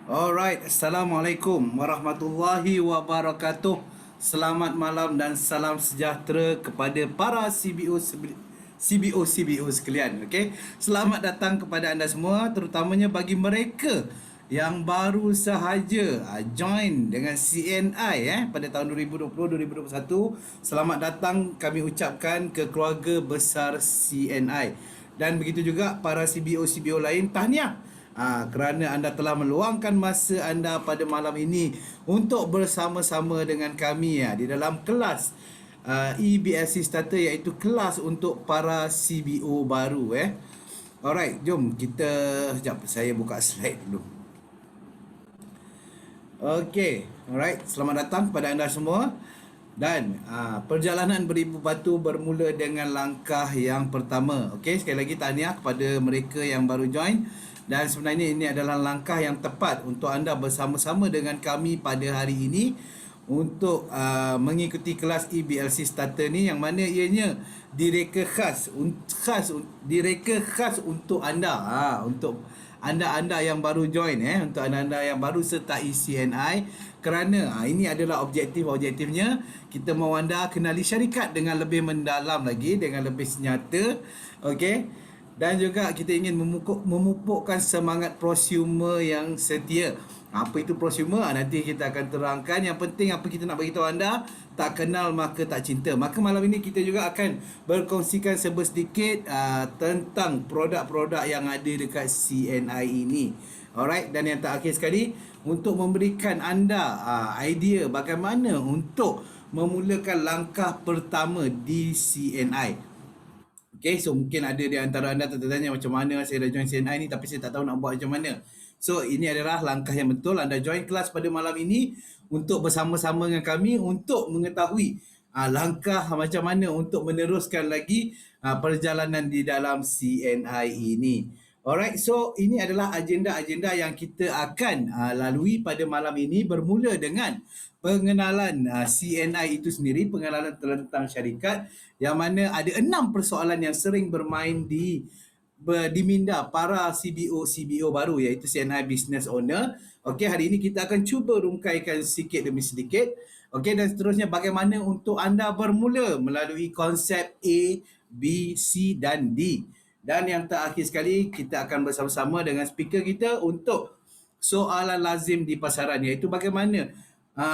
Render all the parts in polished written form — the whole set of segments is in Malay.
Alright, Assalamualaikum warahmatullahi wabarakatuh. Selamat malam dan salam sejahtera kepada para CBO sekalian. Okay? Selamat datang kepada anda semua, terutamanya bagi mereka yang baru sahaja join dengan CNI pada tahun 2020-2021. Selamat datang kami ucapkan ke keluarga besar CNI. Dan begitu juga para CBO lain, tahniah kerana anda telah meluangkan masa anda pada malam ini untuk bersama-sama dengan kami di dalam kelas EBLC Starter, iaitu kelas untuk para CBO baru. Alright, jom kita sekejap saya buka slide dulu. Okey, alright, selamat datang kepada anda semua. Dan perjalanan beribu batu bermula dengan langkah yang pertama. Okey, sekali lagi tahniah kepada mereka yang baru join. Dan sebenarnya ini adalah langkah yang tepat untuk anda bersama-sama dengan kami pada hari ini untuk mengikuti kelas EBLC Starter ni, yang mana ianya direka khas untuk anda, untuk anda-anda yang baru join, untuk anda-anda yang baru sertai CNI, kerana ini adalah objektifnya. Kita mahu anda kenali syarikat dengan lebih mendalam lagi, dengan lebih senyata. Okey, dan juga kita ingin memupukkan semangat prosumer yang setia. Apa itu prosumer? Nanti kita akan terangkan. Yang penting apa kita nak beritahu anda, tak kenal maka tak cinta. Maka malam ini kita juga akan berkongsikan sedikit tentang produk-produk yang ada dekat CNI ini. Alright, dan yang terakhir sekali, untuk memberikan anda idea bagaimana untuk memulakan langkah pertama di CNI. Okay, so mungkin ada di antara anda tertanya, macam mana saya dah join CNI ni tapi saya tak tahu nak buat macam mana. So ini adalah langkah yang betul. Anda join kelas pada malam ini untuk bersama-sama dengan kami untuk mengetahui langkah macam mana untuk meneruskan lagi perjalanan di dalam CNI ini. Alright, so ini adalah agenda-agenda yang kita akan lalui pada malam ini, bermula dengan pengenalan CNI itu sendiri, pengenalan tentang syarikat, yang mana ada 6 persoalan yang sering bermain di minda para CBO baru, iaitu CNI Business Owner. Okey, hari ini kita akan cuba rungkaikan sedikit demi sedikit. Okey, dan seterusnya bagaimana untuk anda bermula melalui konsep A, B, C dan D. Dan yang terakhir sekali, kita akan bersama-sama dengan speaker kita untuk soalan lazim di pasaran, iaitu bagaimana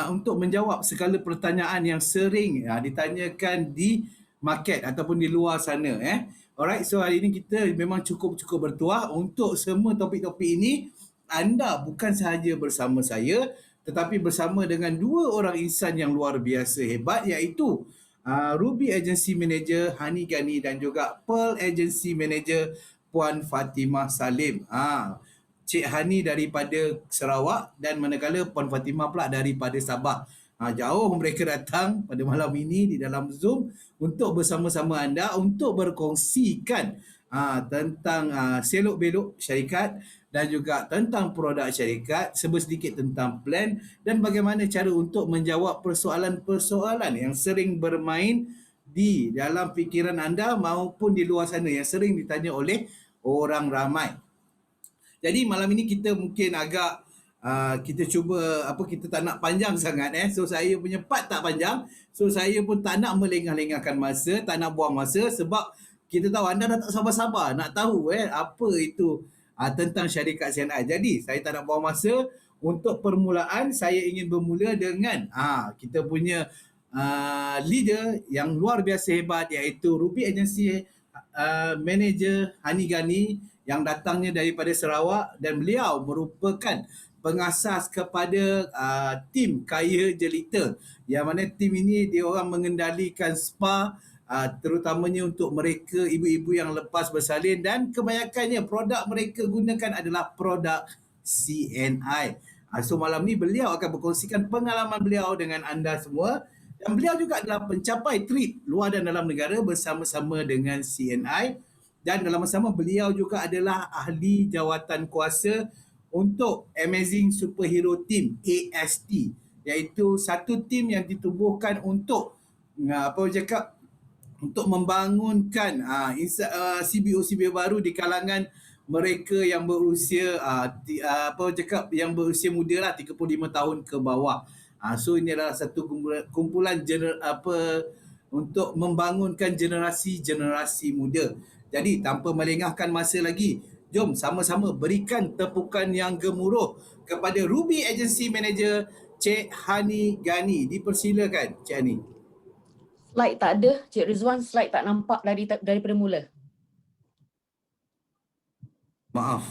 untuk menjawab segala pertanyaan yang sering ditanyakan di market ataupun di luar sana. Alright, so hari ini kita memang cukup bertuah untuk semua topik-topik ini. Anda bukan sahaja bersama saya, tetapi bersama dengan dua orang insan yang luar biasa hebat, iaitu Ruby Agency Manager Hani Ghani dan juga Pearl Agency Manager Puan Fatimah Salim. Cik Hani daripada Sarawak dan manakala Puan Fatimah pula daripada Sabah. Jauh mereka datang pada malam ini di dalam Zoom untuk bersama-sama anda untuk berkongsikan tentang selok-belok syarikat dan juga tentang produk syarikat, sedikit tentang plan dan bagaimana cara untuk menjawab persoalan-persoalan yang sering bermain di dalam fikiran anda maupun di luar sana yang sering ditanya oleh orang ramai. Jadi malam ini kita mungkin agak kita cuba kita tak nak panjang sangat. So saya punya part tak panjang. So saya pun tak nak melengah-lengahkan masa, tak nak buang masa, sebab kita tahu anda dah tak sabar-sabar nak tahu apa itu tentang syarikat CNI. Jadi saya tak nak buang masa. Untuk permulaan, saya ingin bermula dengan kita punya leader yang luar biasa hebat, iaitu Ruby Agency Manager Hani Ghani, yang datangnya daripada Sarawak, dan beliau merupakan pengasas kepada tim Kaya Jelita, yang mana tim ini dia orang mengendalikan spa, terutamanya untuk mereka ibu-ibu yang lepas bersalin, dan kebanyakannya produk mereka gunakan adalah produk CNI. So malam ni beliau akan berkongsikan pengalaman beliau dengan anda semua, dan beliau juga adalah pencapai trip luar dan dalam negara bersama-sama dengan CNI. Dan dalam masa sama beliau juga adalah ahli jawatan kuasa untuk Amazing Superhero Team AST, iaitu satu tim yang ditubuhkan untuk untuk membangunkan CBO baru di kalangan mereka yang berusia apa cakap, yang berusia muda lah, 35 tahun ke bawah. So ini adalah satu kumpulan untuk membangunkan generasi muda. Jadi tanpa melengahkan masa lagi, jom sama-sama berikan tepukan yang gemuruh kepada Ruby Agency Manager Cik Hani Gani. Dipersilakan Cik Hani. Slide tak ada, Cik Rizwan, slide tak nampak daripada mula. Maaf.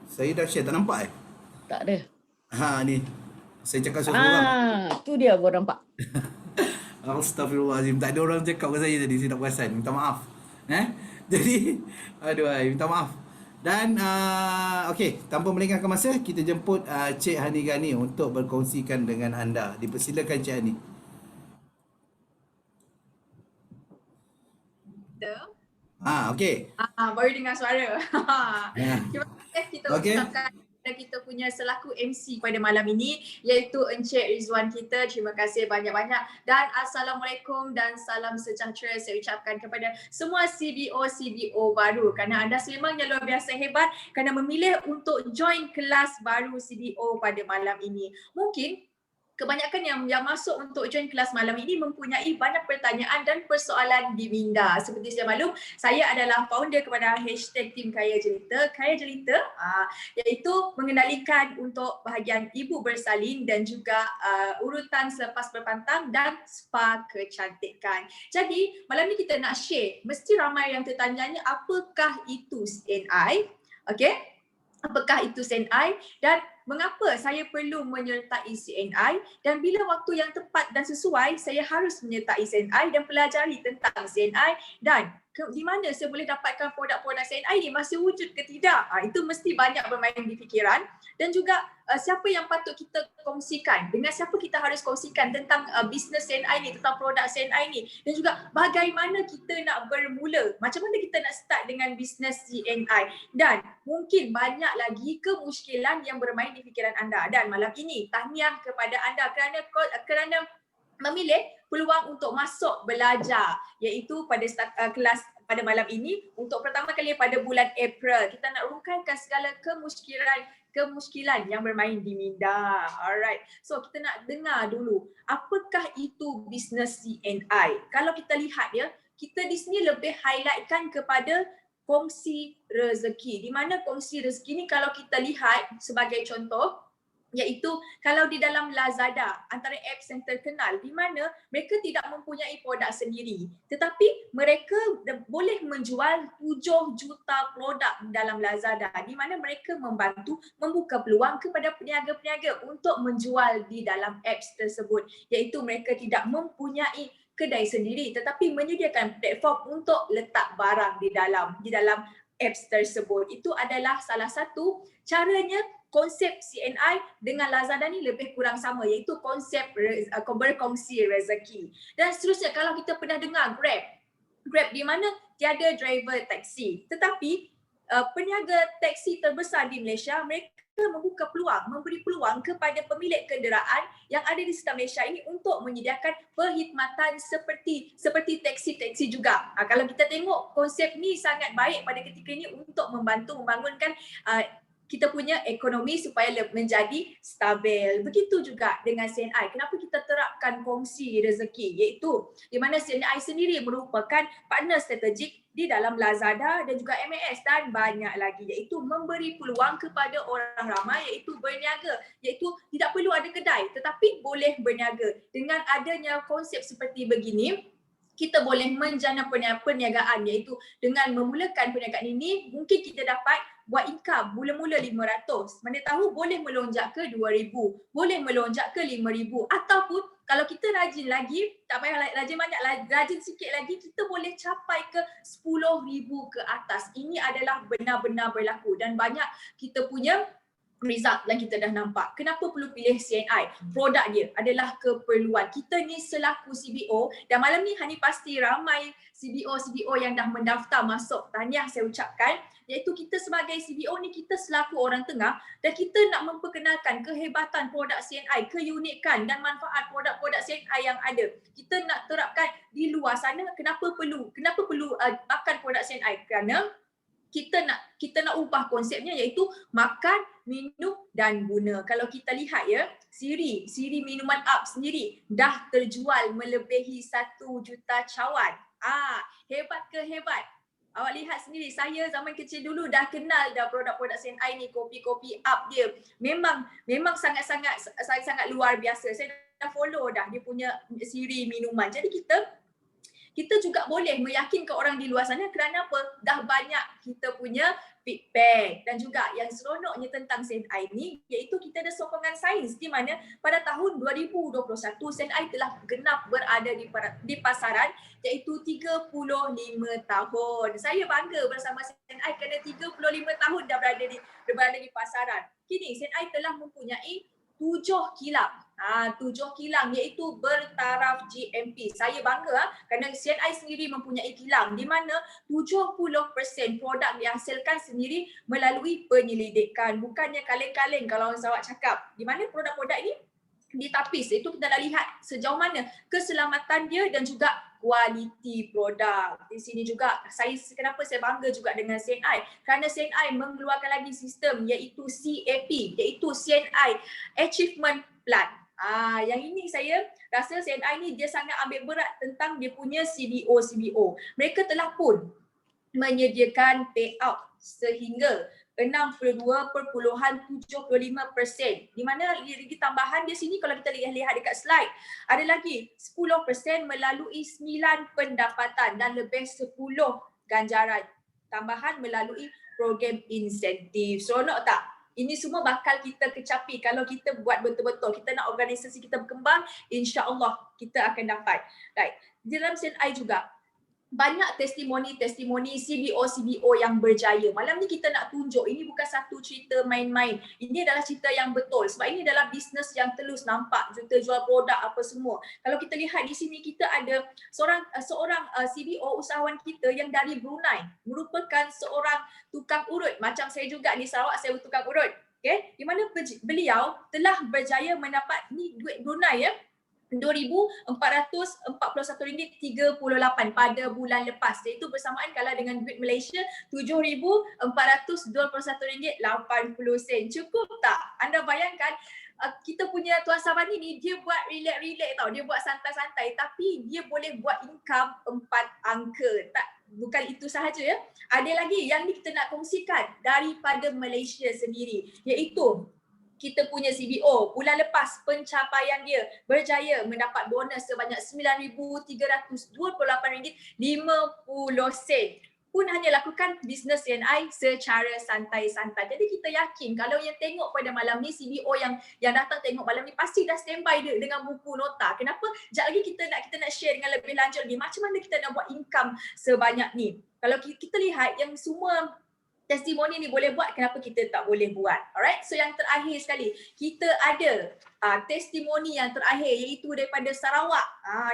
Saya dah share, tak nampak Tak ada. Ni. Saya cakap seorang. Tu dia baru nampak. Astaghfirullahaladzim. Tak ada orang cakap ke saya tadi. Saya tak perasan. Minta maaf. Jadi, aduh, minta maaf. Dan, okey, tanpa melengahkan masa, kita jemput Cik Hani Gani untuk berkongsikan dengan anda. Dipersilakan Cik Hani. Okey. Baru dengar suara. Terima kasih kita ucapkan kepada kita punya selaku MC pada malam ini, iaitu Encik Rizwan kita. Terima kasih banyak-banyak dan Assalamualaikum dan salam sejahtera saya ucapkan kepada semua CBO baru, kerana anda sememangnya luar biasa hebat kerana memilih untuk join kelas baru CBO pada malam ini. Mungkin kebanyakan yang masuk untuk join kelas malam ini mempunyai banyak pertanyaan dan persoalan di minda. Seperti saya maklum, saya adalah founder kepada hashtag Tim Kaya Jelita. Kaya Jelita iaitu mengendalikan untuk bahagian ibu bersalin dan juga urutan selepas berpantang dan spa kecantikan. Jadi malam ni kita nak share, mesti ramai yang tertanya apakah itu CNI? Okey? Apakah itu CNI dan mengapa saya perlu menyertai CNI dan bila waktu yang tepat dan sesuai saya harus menyertai CNI dan pelajari tentang CNI dan di mana saya boleh dapatkan produk-produk CNI ni, masih wujud ke tidak. Itu mesti banyak bermain di fikiran dan juga siapa yang patut kita kongsikan, dengan siapa kita harus kongsikan tentang bisnes CNI ni, tentang produk CNI ni dan juga bagaimana kita nak bermula, macam mana kita nak start dengan bisnes CNI dan mungkin banyak lagi kemusykilan yang bermain di fikiran anda. Dan malam ini tahniah kepada anda kerana memilih peluang untuk masuk belajar, iaitu pada kelas pada malam ini untuk pertama kali pada bulan April. Kita nak urungkankan segala kemusykilan yang bermain di minda. Alright. So kita nak dengar dulu, apakah itu bisnes CNI? Kalau kita lihat ya, kita di sini lebih highlightkan kepada kongsi rezeki. Di mana kongsi rezeki ni kalau kita lihat sebagai contoh, iaitu kalau di dalam Lazada, antara apps yang terkenal di mana mereka tidak mempunyai produk sendiri, tetapi mereka boleh menjual 7 juta produk dalam Lazada, di mana mereka membuka peluang kepada peniaga-peniaga untuk menjual di dalam apps tersebut, iaitu mereka tidak mempunyai kedai sendiri tetapi menyediakan platform untuk letak barang di dalam apps tersebut. Itu adalah salah satu caranya. Konsep CNI dengan Lazada ni lebih kurang sama, iaitu konsep berkongsi rezeki. Dan seterusnya, kalau kita pernah dengar Grab di mana tiada driver taksi, tetapi peniaga taksi terbesar di Malaysia, mereka membuka peluang, memberi peluang kepada pemilik kenderaan yang ada di sekitar Malaysia ini untuk menyediakan perkhidmatan seperti taksi-taksi juga. Kalau kita tengok konsep ni sangat baik pada ketika ini untuk membangunkan kita punya ekonomi supaya menjadi stabil. Begitu juga dengan CNI. Kenapa kita terapkan kongsi rezeki, iaitu di mana CNI sendiri merupakan partner strategik di dalam Lazada dan juga MAS dan banyak lagi, iaitu memberi peluang kepada orang ramai iaitu berniaga, iaitu tidak perlu ada kedai tetapi boleh berniaga. Dengan adanya konsep seperti begini, kita boleh menjana perniagaan, iaitu dengan memulakan perniagaan ini mungkin kita dapat buat income mula-mula 500, mana tahu boleh melonjak ke 2000, boleh melonjak ke 5000, ataupun kalau kita rajin lagi, tak payah rajin banyak, rajin sikit lagi, kita boleh capai ke 10,000 ke atas. Ini adalah benar-benar berlaku dan banyak kita punya result yang kita dah nampak. Kenapa perlu pilih CNI? Produk dia adalah keperluan. Kita ni selaku CBO, dan malam ni Hani pasti ramai CBO yang dah mendaftar masuk. Tahniah saya ucapkan. Iaitu kita sebagai CBO ni, kita selaku orang tengah dan kita nak memperkenalkan kehebatan produk CNI, keunikan dan manfaat produk-produk CNI yang ada. Kita nak terapkan di luar sana. Kenapa perlu makan produk CNI? Kerana kita nak ubah konsepnya, iaitu makan, minum dan guna. Kalau kita lihat ya, siri minuman up sendiri dah terjual melebihi 1 juta cawan. Hebat ke hebat? Awak lihat sendiri, saya zaman kecil dulu dah kenal dah produk-produk CNI ni, kopi-kopi up dia. Memang sangat luar biasa. Saya dah follow dah dia punya siri minuman. Jadi kita juga boleh meyakinkan orang di luar sana. Kerana apa? Dah banyak kita punya feedback. Dan juga yang seronoknya tentang CNI ni, iaitu kita ada sokongan sains, di mana pada tahun 2021 CNI telah genap berada di pasaran, iaitu 35 tahun. Saya bangga bersama CNI kerana 35 tahun dah berada di pasaran. Kini CNI telah mempunyai 7 kilang. 7 kilang iaitu bertaraf GMP. Saya bangga kerana CNI sendiri mempunyai kilang di mana 70% produk dihasilkan sendiri melalui penyelidikan. Bukannya kaleng-kaleng kalau orang Sarawak cakap. Di mana produk-produk ini ditapis. Itu kita dah lihat sejauh mana keselamatan dia dan juga kualiti produk. Di sini juga kenapa saya bangga juga dengan CNI? Kerana CNI mengeluarkan lagi sistem iaitu CAP, iaitu CNI Achievement Plan. Yang ini saya rasa CNI ni dia sangat ambil berat tentang dia punya CBO. Mereka telah pun menyediakan payout sehingga 62.75%. Di mana lagi tambahan di sini kalau kita lihat dekat slide, ada lagi 10% melalui 9 pendapatan dan lebih 10 ganjaran tambahan melalui program insentif. Seronok tak? Ini semua bakal kita kecapi kalau kita buat betul-betul. Kita nak organisasi kita berkembang, insya-Allah kita akan dapat. Right. Di dalam CNI juga banyak testimoni CBO yang berjaya. Malam ni kita nak tunjuk ini bukan satu cerita main-main. Ini adalah cerita yang betul sebab ini adalah bisnes yang telus, nampak kita jual produk apa semua. Kalau kita lihat di sini, kita ada seorang CBO usahawan kita yang dari Brunei, merupakan seorang tukang urut. Macam saya juga di Sarawak, saya tukang urut. Okay? Di mana beliau telah berjaya mendapat ni duit Brunei ya, RM2,441.38 pada bulan lepas. Iaitu bersamaan kalau dengan duit Malaysia RM7,421.80. Cukup tak? Anda bayangkan kita punya Tuan Sabani ni dia buat relax tau. Dia buat santai-santai tapi dia boleh buat income 4 angka. Bukan itu sahaja ya. Ada lagi yang ni kita nak kongsikan daripada Malaysia sendiri, iaitu kita punya CBO bulan lepas pencapaian dia berjaya mendapat bonus sebanyak RM9,328.50 pun hanya lakukan bisnes CNI secara santai-santai. Jadi kita yakin kalau yang tengok pada malam ni, CBO yang datang tengok malam ni pasti dah standby dia dengan buku nota. Kenapa? Sekejap lagi kita nak share dengan lebih lanjut lagi macam mana kita nak buat income sebanyak ni. Kalau kita lihat yang semua testimoni ni boleh buat, kenapa kita tak boleh buat? Alright, so yang terakhir sekali, kita ada testimoni yang terakhir iaitu daripada Sarawak,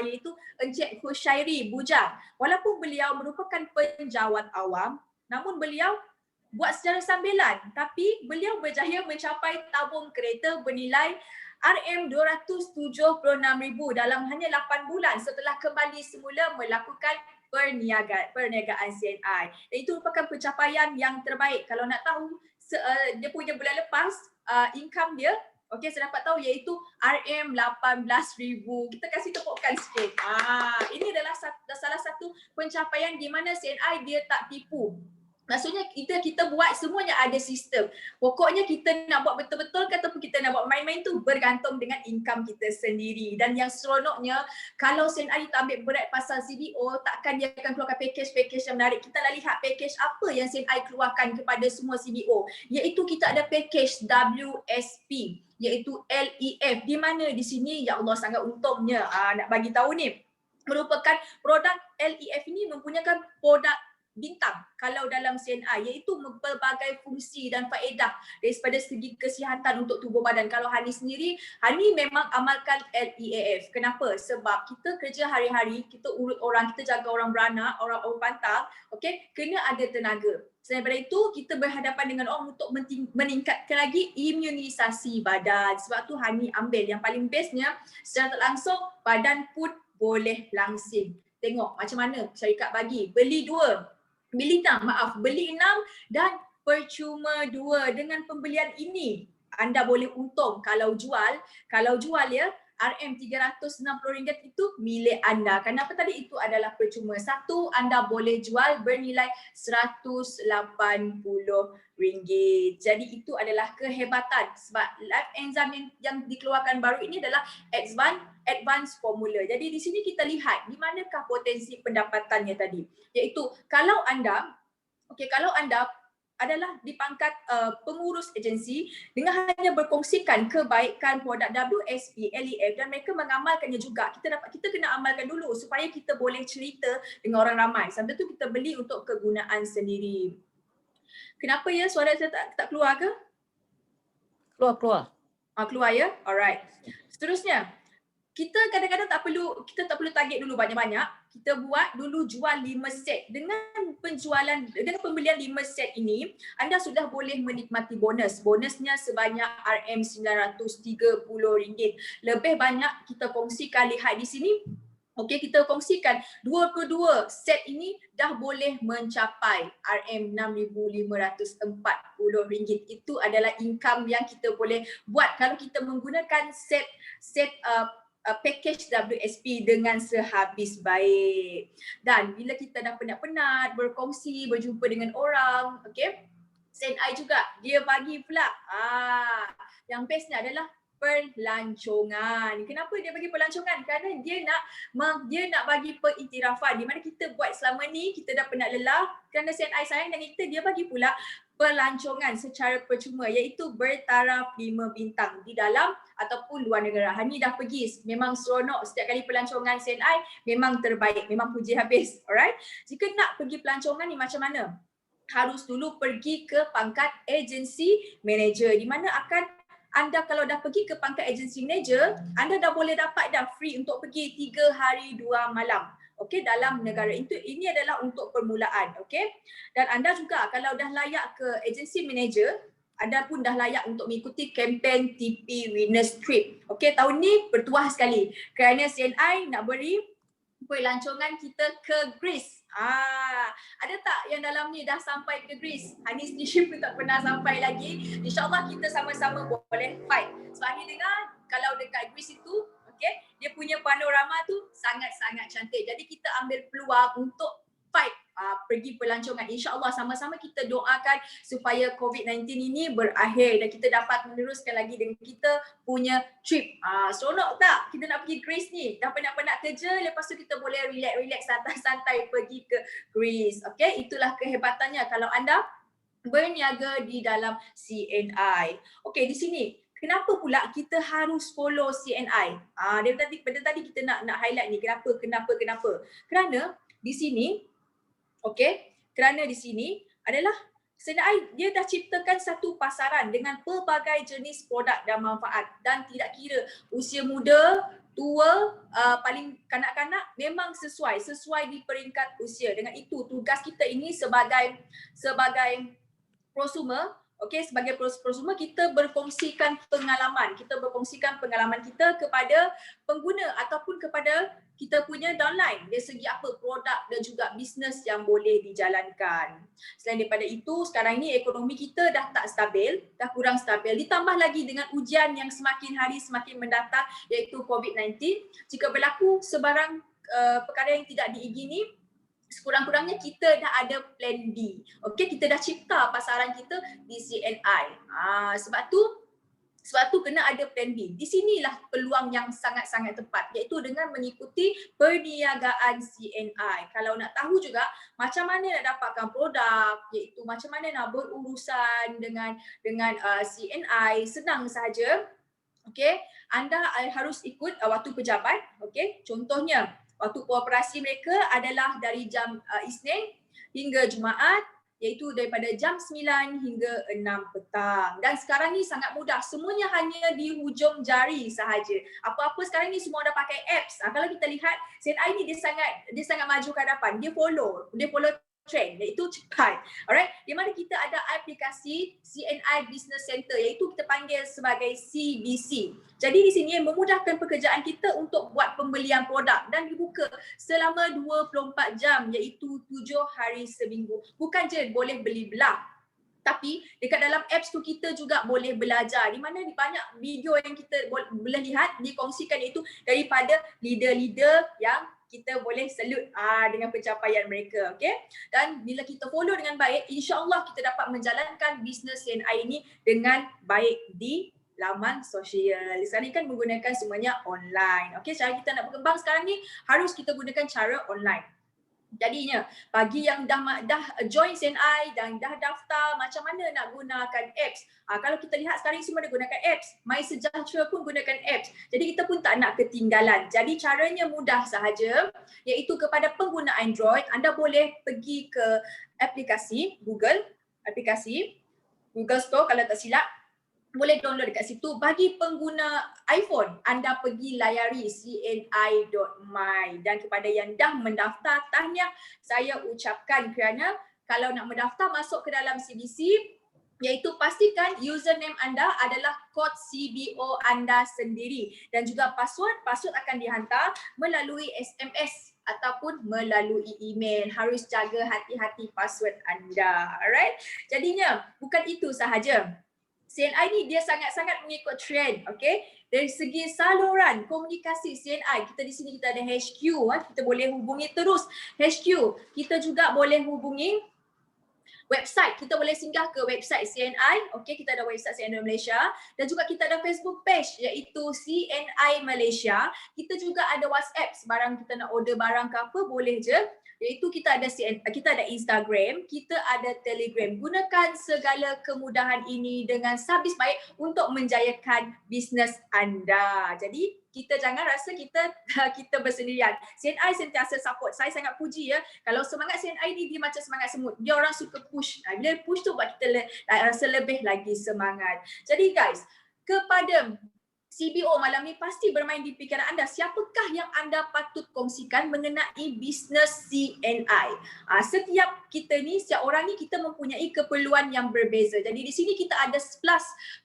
iaitu Encik Hushairi Bujang. Walaupun beliau merupakan penjawat awam, namun beliau buat secara sambilan, tapi beliau berjaya mencapai tabung kereta bernilai RM276,000 dalam hanya 8 bulan setelah kembali semula melakukan perniagaan CNI. Dan itu merupakan pencapaian yang terbaik. Kalau nak tahu dia punya bulan lepas income dia, okey, saya dapat tahu iaitu RM18,000. Kita kasih tepukan sikit. Ini adalah salah satu pencapaian di mana CNI dia tak tipu. Maksudnya kita buat semuanya ada sistem. Pokoknya kita nak buat betul-betul ataupun kita nak buat main-main tu bergantung dengan income kita sendiri. Dan yang seronoknya, kalau CNI tak ambil berat pasal CBO, takkan dia akan keluarkan package-package yang menarik. Kita nak lihat package apa yang CNI keluarkan kepada semua CBO. Iaitu kita ada package WSP, iaitu LEF. Di mana di sini, ya Allah sangat untungnya nak bagi tahu ni. Merupakan produk LEF ini mempunyai produk bintang. kalau dalam CNI, iaitu pelbagai fungsi dan faedah daripada segi kesihatan untuk tubuh badan. Kalau Hani sendiri, Hani memang amalkan LEAF. Kenapa? Sebab kita kerja hari-hari, kita urut orang, kita jaga orang beranak, orang pantang, okey, kena ada tenaga. Selain daripada itu, kita berhadapan dengan orang untuk meningkatkan lagi imunisasi badan. Sebab tu Hani ambil yang paling bestnya, secara tak langsung badan pun boleh langsing. Tengok macam mana syarikat bagi. Beli 6 dan percuma 2. Dengan pembelian ini anda boleh untung. Kalau jual ya, RM360 itu milik anda. Kenapa tadi itu adalah percuma? 1, anda boleh jual bernilai RM180. Jadi itu adalah kehebatan sebab life enzyme yang dikeluarkan baru ini adalah advanced formula. Jadi di sini kita lihat di manakah potensi pendapatannya tadi. Iaitu kalau anda adalah di pangkat pengurus agensi dengan hanya berkongsikan kebaikan produk WSP, LEF dan mereka mengamalkannya juga. Kita kena amalkan dulu supaya kita boleh cerita dengan orang ramai. Sambil tu kita beli untuk kegunaan sendiri. Kenapa ya suara saya tak keluar ke? Keluar. Keluar ya? Alright. Seterusnya, kita kadang-kadang tak perlu target dulu banyak-banyak. Kita buat dulu jual 5 set. Dengan pembelian 5 set ini, anda sudah boleh menikmati bonus. Bonusnya sebanyak RM930. Lebih banyak kita kongsikan, lihat di sini. Okey, kita kongsikan 22 set ini dah boleh mencapai RM6,540. Itu adalah income yang kita boleh buat kalau kita menggunakan set package WSP dengan sehabis baik. Dan bila kita dah penat-penat berkongsi, berjumpa dengan orang, okey, CNI juga dia bagi pula. Yang bestnya adalah pelancongan. Kenapa dia bagi pelancongan? Kerana dia nak bagi pengiktirafan. Di mana kita buat selama ni, kita dah penat lelah kerana CNI sayang dengan kita, dia bagi pula pelancongan secara percuma iaitu bertaraf 5 bintang di dalam ataupun luar negara. Hani dah pergi, memang seronok setiap kali pelancongan CNI, memang terbaik, memang puji habis. Alright? Jika nak pergi pelancongan ni macam mana? Harus dulu pergi ke pangkat agency manager di mana akan anda kalau dah pergi ke pangkat agency manager, anda dah boleh dapat dah free untuk pergi 3 hari 2 malam. Okey, dalam negara itu. Ini adalah untuk permulaan, okey. Dan anda juga kalau dah layak ke agency manager, anda pun dah layak untuk mengikuti kempen TP Winners Trip. Okey, tahun ni bertuah sekali kerana CNI nak beri pelancongan kita ke Greece. Ada tak yang dalam ni dah sampai ke Greece? Hani sendiri pun tak pernah sampai lagi. InsyaAllah kita sama-sama boleh fight. Sebab Hani dengar kalau dekat Greece itu, okay, dia punya panorama tu sangat-sangat cantik. Jadi kita ambil peluang untuk fight pergi pelancongan. InsyaAllah sama-sama kita doakan supaya COVID-19 ini berakhir dan kita dapat meneruskan lagi dengan kita punya trip. Seronok tak kita nak pergi Greece ni? Dah penat-penat kerja, lepas tu kita boleh relax-relax, santai-santai pergi ke Greece. Okay, itulah kehebatannya kalau anda berniaga di dalam CNI. Okay, di sini kenapa pula kita harus follow CNI? Pada tadi kita nak highlight ni kenapa. Kerana di sini, kerana di sini adalah CNI dia dah ciptakan satu pasaran dengan pelbagai jenis produk dan manfaat dan tidak kira usia muda, tua, paling kanak-kanak memang sesuai di peringkat usia. Dengan itu tugas kita ini sebagai prosumer, sebagai prosumer kita berkongsikan pengalaman kita kepada pengguna ataupun kepada kita punya downline dari segi apa produk dan juga bisnes yang boleh dijalankan. Selain daripada itu, sekarang ini ekonomi kita dah tak stabil, dah kurang stabil. Ditambah lagi dengan ujian yang semakin hari semakin mendatang iaitu COVID-19. Jika berlaku sebarang perkara yang tidak diingini, sekurang-kurangnya kita dah ada plan B. Kita dah cipta pasaran kita di CNI. Sebab tu kena ada plan B. Di sinilah peluang yang sangat-sangat tepat iaitu dengan mengikuti perniagaan CNI. Kalau nak tahu juga macam mana nak dapatkan produk, iaitu macam mana nak berurusan dengan CNI, senang sahaja. Anda harus ikut waktu pejabat. Contohnya waktu operasi mereka adalah dari jam Isnin hingga Jumaat, iaitu daripada jam 9 hingga 6 petang. Dan sekarang ni sangat mudah, semuanya hanya di hujung jari sahaja. Apa-apa sekarang ni semua dah pakai apps. Kalau kita lihat CNI ni dia sangat maju ke hadapan. Dia follow trend, iaitu cepat. Alright, di mana kita ada aplikasi CNI Business Center, iaitu kita panggil sebagai CBC. Jadi di sini memudahkan pekerjaan kita untuk buat pembelian produk dan dibuka selama 24 jam, iaitu 7 hari seminggu. Bukan je boleh beli belah, tapi dekat dalam apps tu kita juga boleh belajar, di mana banyak video yang kita boleh lihat dikongsikan, iaitu daripada leader-leader yang kita boleh salute dengan pencapaian mereka, okey. Dan bila kita follow dengan baik, insya-Allah kita dapat menjalankan bisnes CNI ini dengan baik di laman sosial. Sekarang ni kan menggunakan semuanya online. Okey, cara kita nak berkembang sekarang ni harus kita gunakan cara online. Jadinya bagi yang dah join CNI dan dah daftar, macam mana nak gunakan apps? Kalau kita lihat sekarang semua dah gunakan apps, MySejahtera pun gunakan apps. Jadi kita pun tak nak ketinggalan. Jadi caranya mudah sahaja, iaitu kepada pengguna Android, anda boleh pergi ke aplikasi Google Store kalau tak silap. Boleh download dekat situ. Bagi pengguna iPhone, anda pergi layari cni.my. Dan kepada yang dah mendaftar, tahniah saya ucapkan, kerana kalau nak mendaftar masuk ke dalam CBC, iaitu pastikan username anda adalah kod CBO anda sendiri, dan juga password akan dihantar melalui SMS ataupun melalui email. Harus jaga hati-hati password anda. Alright? Jadinya bukan itu sahaja. CNI ni dia sangat-sangat mengikut trend, okey. Dari segi saluran komunikasi CNI, kita di sini kita ada HQ, kita boleh hubungi terus HQ. Kita juga boleh hubungi website, kita boleh singgah ke website CNI, okey, kita ada website CNI Malaysia, dan juga kita ada Facebook page iaitu CNI Malaysia. Kita juga ada WhatsApp, sebarang kita nak order barang ke apa boleh je. Iaitu kita ada Instagram, kita ada Telegram. Gunakan segala kemudahan ini dengan sehabis baik untuk menjayakan bisnes anda. Jadi kita jangan rasa kita bersendirian. CNI sentiasa support. Saya sangat puji ya. Kalau semangat CNI ni dia macam semangat semut. Dia orang suka push. Bila push tu buat kita rasa lebih lagi semangat. Jadi guys, kepada CBO malam ni pasti bermain di fikiran anda, siapakah yang anda patut kongsikan mengenai bisnes CNI. Setiap kita ni, setiap orang ni kita mempunyai keperluan yang berbeza. Jadi di sini kita ada 11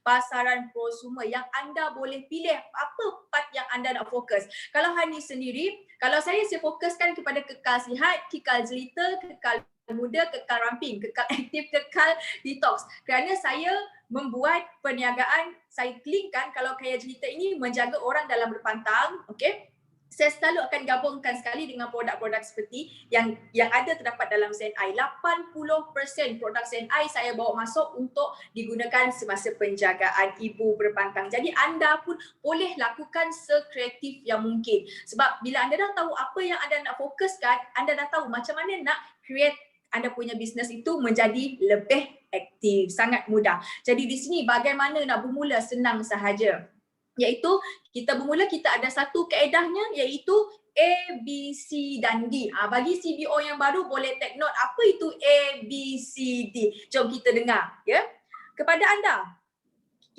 pasaran prosumer yang anda boleh pilih apa part yang anda nak fokus. Kalau Hani sendiri, kalau saya fokuskan kepada kekal sihat, kekal jelita, kekal muda, kekal ramping, kekal aktif, kekal detox. Kerana saya membuat perniagaan cycling kan, kalau kaya jelita ini menjaga orang dalam berpantang, okey. Saya selalu akan gabungkan sekali dengan produk-produk seperti yang ada terdapat dalam CNI. 80% produk CNI saya bawa masuk untuk digunakan semasa penjagaan ibu berpantang. Jadi anda pun boleh lakukan sekreatif yang mungkin. Sebab bila anda dah tahu apa yang anda nak fokuskan, anda dah tahu macam mana nak create anda punya bisnes itu menjadi lebih aktif. Sangat mudah. Jadi di sini bagaimana nak bermula, senang sahaja. Iaitu kita bermula, kita ada satu kaedahnya, iaitu A, B, C dan D. Bagi CBO yang baru boleh take note apa itu A, B, C, D. Jom kita dengar. Ya. Kepada anda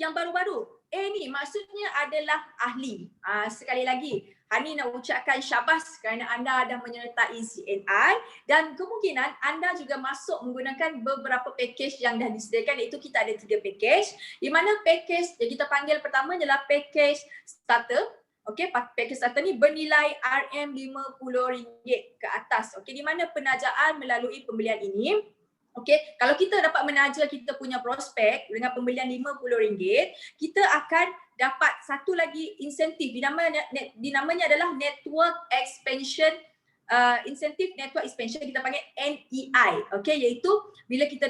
yang baru-baru, A ni maksudnya adalah ahli. Sekali lagi, Hani nak ucapkan syabas kerana anda dah menyertai CNI, dan kemungkinan anda juga masuk menggunakan beberapa package yang dah disediakan, iaitu kita ada 3 package, di mana package yang kita panggil pertama adalah package starter. Okey, package starter ni bernilai RM50 ke atas. Okey, di mana penajaan melalui pembelian ini, okey, kalau kita dapat menaja kita punya prospek dengan pembelian RM50, kita akan dapat satu lagi insentif, dinamanya adalah network expansion, insentif network expansion, kita panggil NEI. Okey, iaitu bila kita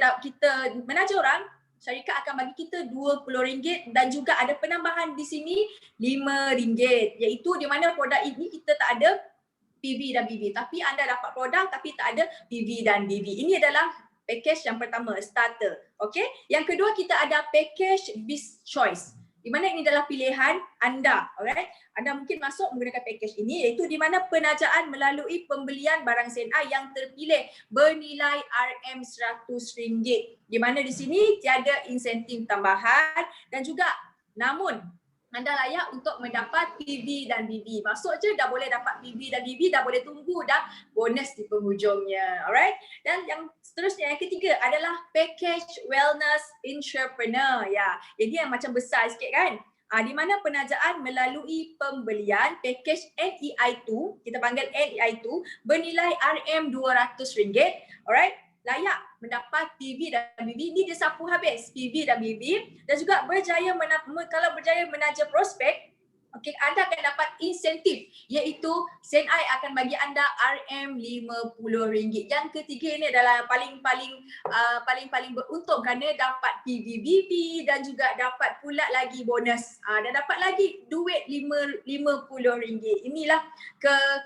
menaja orang, syarikat akan bagi kita RM20 dan juga ada penambahan di sini RM5, iaitu di mana produk ini kita tak ada PV dan BV, tapi anda dapat produk tapi tak ada PV dan BV. Ini adalah package yang pertama, starter. Okey, yang kedua kita ada package Biz Choice, di mana ini adalah pilihan anda. Alright, anda mungkin masuk menggunakan package ini, iaitu di mana penajaan melalui pembelian barang CNI yang terpilih bernilai RM100, di mana di sini tiada insentif tambahan dan juga namun anda layak untuk mendapat PV dan BB. Masuk je dah boleh dapat PV dan BB, dah boleh tunggu dah bonus di penghujungnya. Alright. Dan yang seterusnya, yang ketiga adalah package wellness entrepreneur. Ya, jadi yang macam besar sikit kan. Di mana penajaan melalui pembelian package NEI2, kita panggil NEI2, bernilai RM200. Alright. Layak mendapat PV dan BB. Ni dia sapu habis PV dan BB, dan juga kalau berjaya menaja prospek, okey, anda akan dapat insentif, iaitu CNI akan bagi anda RM50. Yang ketiga ini adalah paling beruntung kerana dapat PVBB dan juga dapat pula lagi bonus dan dapat lagi duit RM50. Inilah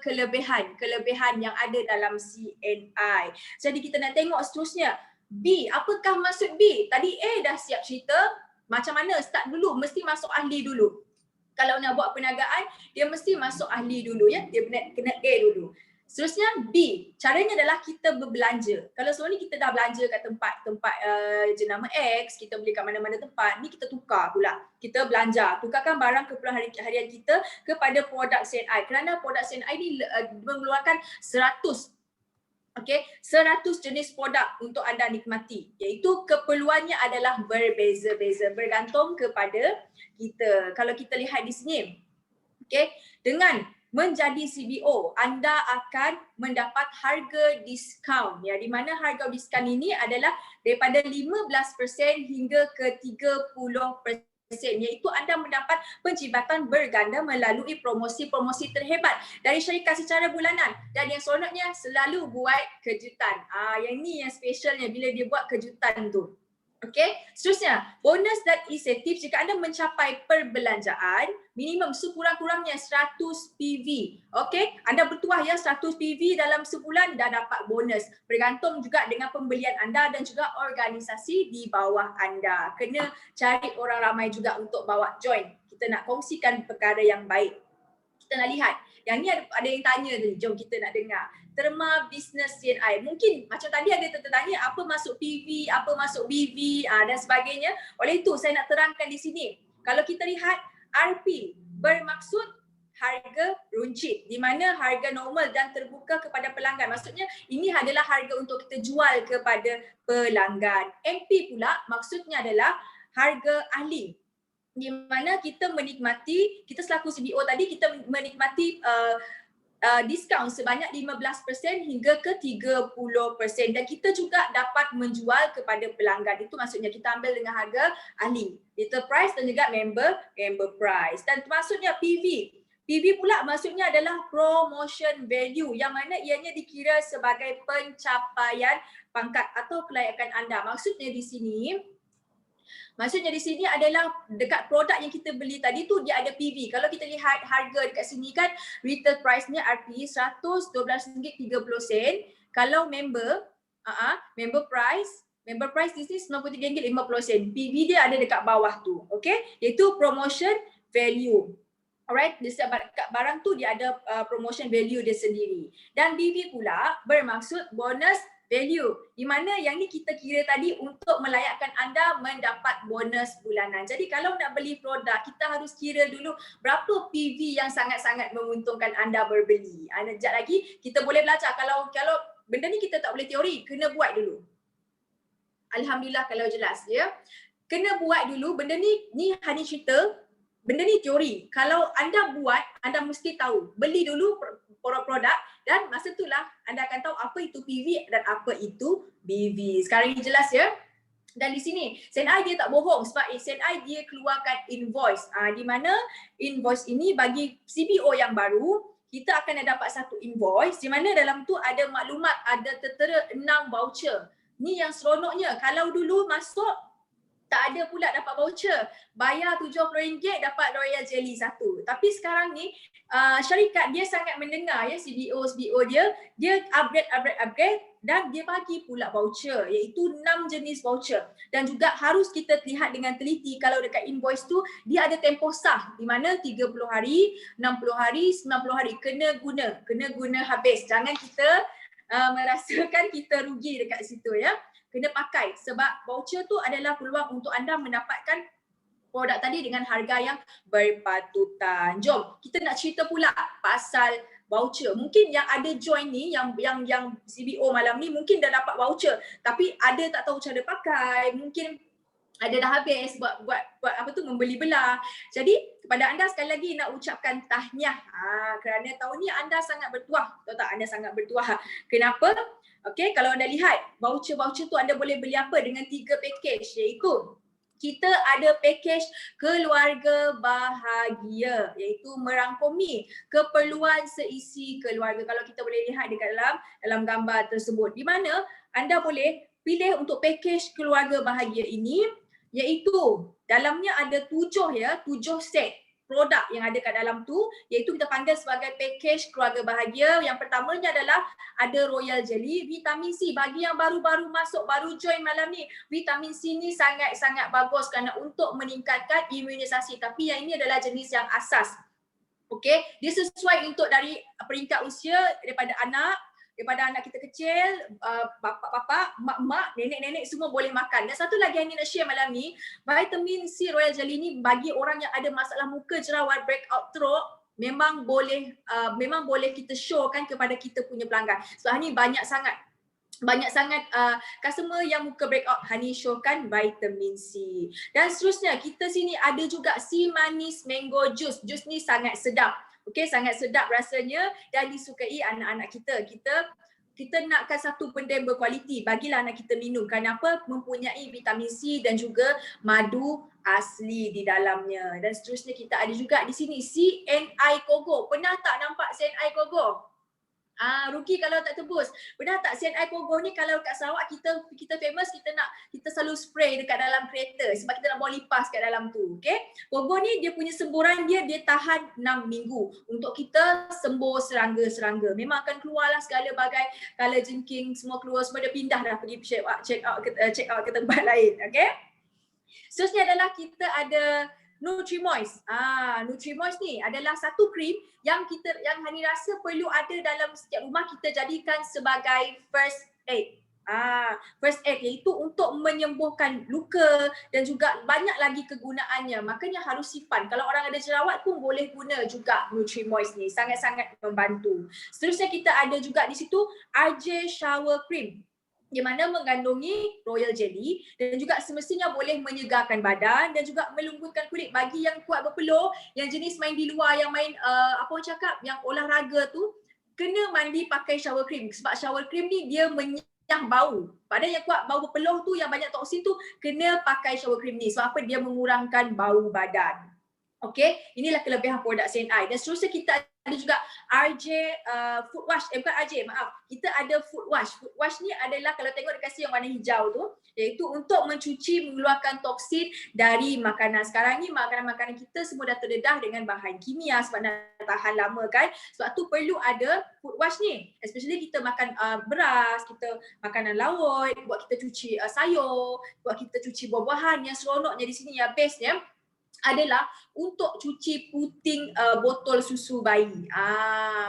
kelebihan yang ada dalam CNI. Jadi kita nak tengok seterusnya. B, apakah maksud B? Tadi A dah siap cerita macam mana start dulu, mesti masuk ahli dulu. Kalau nak buat perniagaan, dia mesti masuk ahli dulu ya. Dia kena A dulu. Seterusnya B, caranya adalah kita berbelanja. Kalau sebelum ni kita dah belanja kat tempat jenama X, kita beli kat mana-mana tempat, ni kita tukar pula. Kita belanja, tukarkan barang keperluan harian kita kepada produk CNI. Kerana produk CNI ni mengeluarkan 100 jenis produk untuk anda nikmati, iaitu keperluannya adalah berbeza-beza bergantung kepada kita. Kalau kita lihat di sini, dengan menjadi CBO, anda akan mendapat harga diskaun, ya, di mana harga diskaun ini adalah daripada 15% hingga ke 30%. Iaitu anda mendapat penjibatan berganda melalui promosi-promosi terhebat dari syarikat secara bulanan, dan yang seronoknya selalu buat kejutan. Yang ni yang specialnya bila dia buat kejutan tu. Okey, seterusnya bonus dan insentif jika anda mencapai perbelanjaan minimum sekurang-kurangnya 100 PV. Okey, anda bertuah ya 100 PV dalam sebulan dah dapat bonus. Bergantung juga dengan pembelian anda dan juga organisasi di bawah anda. Kena cari orang ramai juga untuk bawa join. Kita nak kongsikan perkara yang baik. Kita nak lihat. Yang ni ada yang tanya tadi, jom kita nak dengar. Terma Business CNI. Mungkin macam tadi ada tertanya apa masuk PV, apa masuk BV dan sebagainya. Oleh itu saya nak terangkan di sini. Kalau kita lihat RP bermaksud harga runcit, di mana harga normal dan terbuka kepada pelanggan. Maksudnya ini adalah harga untuk kita jual kepada pelanggan. MP pula maksudnya adalah harga ahli, di mana kita menikmati, kita selaku CBO tadi, kita menikmati diskaun sebanyak 15% hingga ke 30%, dan kita juga dapat menjual kepada pelanggan. Itu maksudnya kita ambil dengan harga ahli, little price dan juga member price. Dan maksudnya PV pula maksudnya adalah promotion value, yang mana ianya dikira sebagai pencapaian pangkat atau kelayakan anda. Maksudnya di sini adalah dekat produk yang kita beli tadi tu dia ada PV. Kalau kita lihat harga dekat sini kan, retail price-nya RP RM112.30. Kalau member price di sini RM93.50. PV dia ada dekat bawah tu. Okey, iaitu promotion value. Alright, dekat barang tu dia ada promotion value dia sendiri. Dan BV pula bermaksud bonus value, di mana yang ni kita kira tadi untuk melayakkan anda mendapat bonus bulanan. Jadi kalau nak beli produk, kita harus kira dulu berapa PV yang sangat-sangat menguntungkan anda berbeli. Sekejap lagi kita boleh belajar. Kalau benda ni kita tak boleh teori, kena buat dulu. Alhamdulillah kalau jelas ya. Kena buat dulu. Benda ni hanya cerita, benda ni teori. Kalau anda buat, anda mesti tahu. Beli dulu produk dan masa itulah anda akan tahu apa itu PV dan apa itu BV. Sekarang ini jelas ya. Dan di sini CNI dia tak bohong, sebab CNI dia keluarkan invoice. Di mana invoice ini bagi CBO yang baru, kita akan dapat satu invoice di mana dalam tu ada maklumat, ada tertera 6 voucher. Ni yang seronoknya. Kalau dulu masuk tak ada pula dapat voucher. Bayar RM70 dapat Royal Jelly satu. Tapi sekarang ni syarikat dia sangat mendengar ya, CBO dia upgrade dan dia bagi pula voucher, iaitu 6 jenis voucher. Dan juga harus kita lihat dengan teliti kalau dekat invoice tu dia ada tempoh sah di mana 30 hari, 60 hari, 90 hari kena guna habis. Jangan kita merasakan kita rugi dekat situ ya. Kena pakai sebab voucher tu adalah peluang untuk anda mendapatkan produk tadi dengan harga yang berpatutan. Jom kita nak cerita pula pasal voucher. Mungkin yang ada join ni, yang CBO malam ni mungkin dah dapat voucher tapi ada tak tahu cara pakai, mungkin ada dah habis buat apa tu, membeli belah. Jadi kepada anda sekali lagi nak ucapkan tahniah kerana tahun ni anda sangat bertuah. Tahu tak, anda sangat bertuah. Kenapa? Okey, kalau anda lihat voucher-voucher tu anda boleh beli apa dengan 3 package, iaitu kita ada package keluarga bahagia, iaitu merangkumi keperluan seisi keluarga. Kalau kita boleh lihat dekat dalam gambar tersebut, di mana anda boleh pilih untuk package keluarga bahagia ini, iaitu dalamnya ada 7 set produk yang ada kat dalam tu, iaitu kita panggil sebagai package keluarga bahagia. Yang pertamanya adalah ada Royal Jelly, vitamin C. Bagi yang baru-baru masuk, baru join malam ni, vitamin C ni sangat-sangat bagus kerana untuk meningkatkan imunisasi. Tapi yang ini adalah jenis yang asas. Okey, dia sesuai untuk dari peringkat usia, daripada anak kita kecil, bapa-bapa, mak-mak, nenek-nenek semua boleh makan. Dan satu lagi yang ni nak share malam ni, vitamin C Royal Jelly ni bagi orang yang ada masalah muka jerawat, breakout throat, memang boleh kita showkan kepada kita punya pelanggan. Sebab ni banyak sangat customer yang muka breakout, Hani showkan vitamin C. Dan seterusnya kita sini ada juga si manis mango juice. Jus ni sangat sedap. Okey, sangat sedap rasanya dan disukai anak-anak kita. Kita nakkan satu benda yang berkualiti, bagilah anak kita minum. Kenapa? Mempunyai vitamin C dan juga madu asli di dalamnya. Dan seterusnya kita ada juga di sini CNI Kogo. Pernah tak nampak CNI Kogo? Rugi kalau tak tebus. Pernah tak CNI Kogo ni kalau kat Sarawak kita famous, kita selalu spray dekat dalam kereta sebab kita nak bawa lipas kat dalam tu. Okey. Kogo ni dia punya semburan dia tahan 6 minggu untuk kita sembuh serangga-serangga. Memang akan keluarlah segala bagai kala jengking, semua keluar, semua dia pindah dah pergi check out ke tempat lain. Okey. Seterusnya adalah kita ada Nutri-Moist. Nutri-Moist ni adalah satu krim yang Hani rasa perlu ada dalam setiap rumah, kita jadikan sebagai first aid. First aid iaitu untuk menyembuhkan luka dan juga banyak lagi kegunaannya. Makanya harus simpan. Kalau orang ada jerawat pun boleh guna juga Nutri-Moist ni. Sangat-sangat membantu. Seterusnya kita ada juga di situ RJ Shower Cream, di mana mengandungi royal jelly dan juga semestinya boleh menyegarkan badan dan juga melembutkan kulit. Bagi yang kuat berpeluh, yang jenis main di luar, yang main yang olahraga tu, kena mandi pakai shower cream sebab shower cream ni dia menyah bau. Pada yang kuat bau berpeluh tu, yang banyak toksin tu, kena pakai shower cream ni. Sebab apa? Dia mengurangkan bau badan. Okey, inilah kelebihan produk CNI. Dan seterusnya kita ada juga RJ foot wash, bukan RJ, maaf. Kita ada foot wash. Foot wash ni adalah kalau tengok dekat yang warna hijau tu, iaitu untuk mencuci, mengeluarkan toksin dari makanan. Sekarang ni makanan-makanan kita semua dah terdedah dengan bahan kimia sebab nak tahan lama kan. Sebab tu perlu ada foot wash ni. Especially kita makan beras, kita makanan laut, buat kita cuci sayur, buat kita cuci buah-buahan. Yang seronoknya di sini, yang bestnya adalah untuk cuci puting botol susu bayi.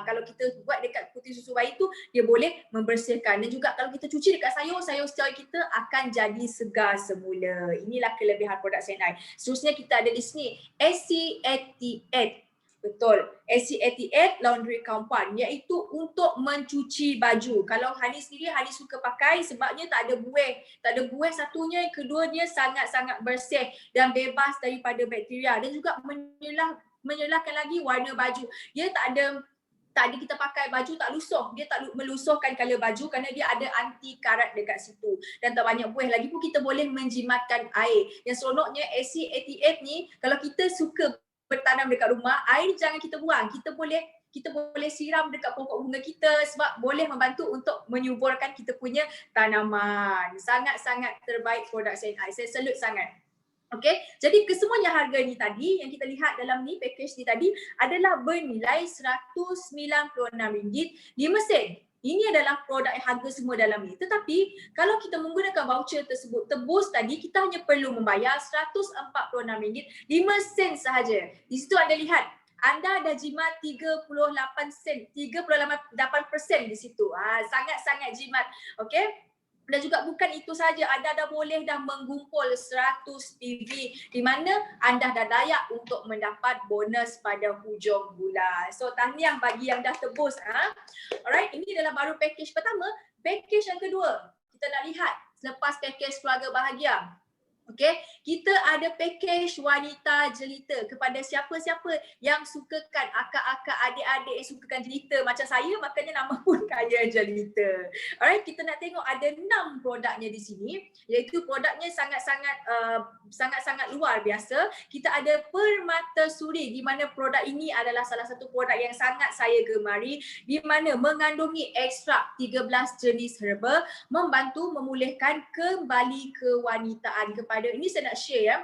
Kalau kita buat dekat puting susu bayi tu, dia boleh membersihkan. Dan juga kalau kita cuci dekat sayur setiap kita akan jadi segar semula. Inilah kelebihan produk CNI. Seterusnya kita ada di sini SC88. Betul. SC88 Laundry Compound, iaitu untuk mencuci baju. Kalau Hani sendiri, Hani suka pakai sebabnya tak ada buih satunya, yang kedua dia sangat-sangat bersih dan bebas daripada bakteria dan juga menyelahkan lagi warna baju. Dia tak ada kita pakai baju tak lusuh. Dia tak melusuhkan color baju kerana dia ada anti karat dekat situ dan tak banyak buih. Lagipun kita boleh menjimatkan air. Yang seronoknya SC88 ni, kalau kita suka bertanam dekat rumah, air jangan kita buang. Kita boleh siram dekat pokok bunga kita sebab boleh membantu untuk menyuburkan kita punya tanaman. Sangat-sangat terbaik produk CNI. Saya salute sangat. Okey, jadi kesemuanya harga ni tadi yang kita lihat dalam package ni tadi adalah bernilai RM196 di mesin. Ini adalah produk yang harga semua dalam ni. Tetapi kalau kita menggunakan voucher tersebut, tebus tadi, kita hanya perlu membayar RM146, 5 sen sahaja. Di situ anda lihat, anda dah jimat 38 sen, 38% di situ. Sangat-sangat jimat. Okey? Dan juga bukan itu saja, anda dah boleh dah menggumpul 100 PV di mana anda dah layak untuk mendapat bonus pada hujung bulan. So tahniah bagi yang dah tebus. Alright, ini adalah baru package pertama. Package yang kedua, kita nak lihat selepas package keluarga bahagia. Okey, kita ada package wanita jelita kepada siapa-siapa yang sukakan akak-akak, adik-adik yang sukakan jelita macam saya, makanya nama pun Kaya Jelita. Alright, kita nak tengok ada 6 produknya di sini, iaitu produknya sangat-sangat luar biasa. Kita ada Permata Suri, di mana produk ini adalah salah satu produk yang sangat saya gemari, di mana mengandungi ekstrak 13 jenis herba, membantu memulihkan kembali kewanitaan kepada, ini saya nak share ya,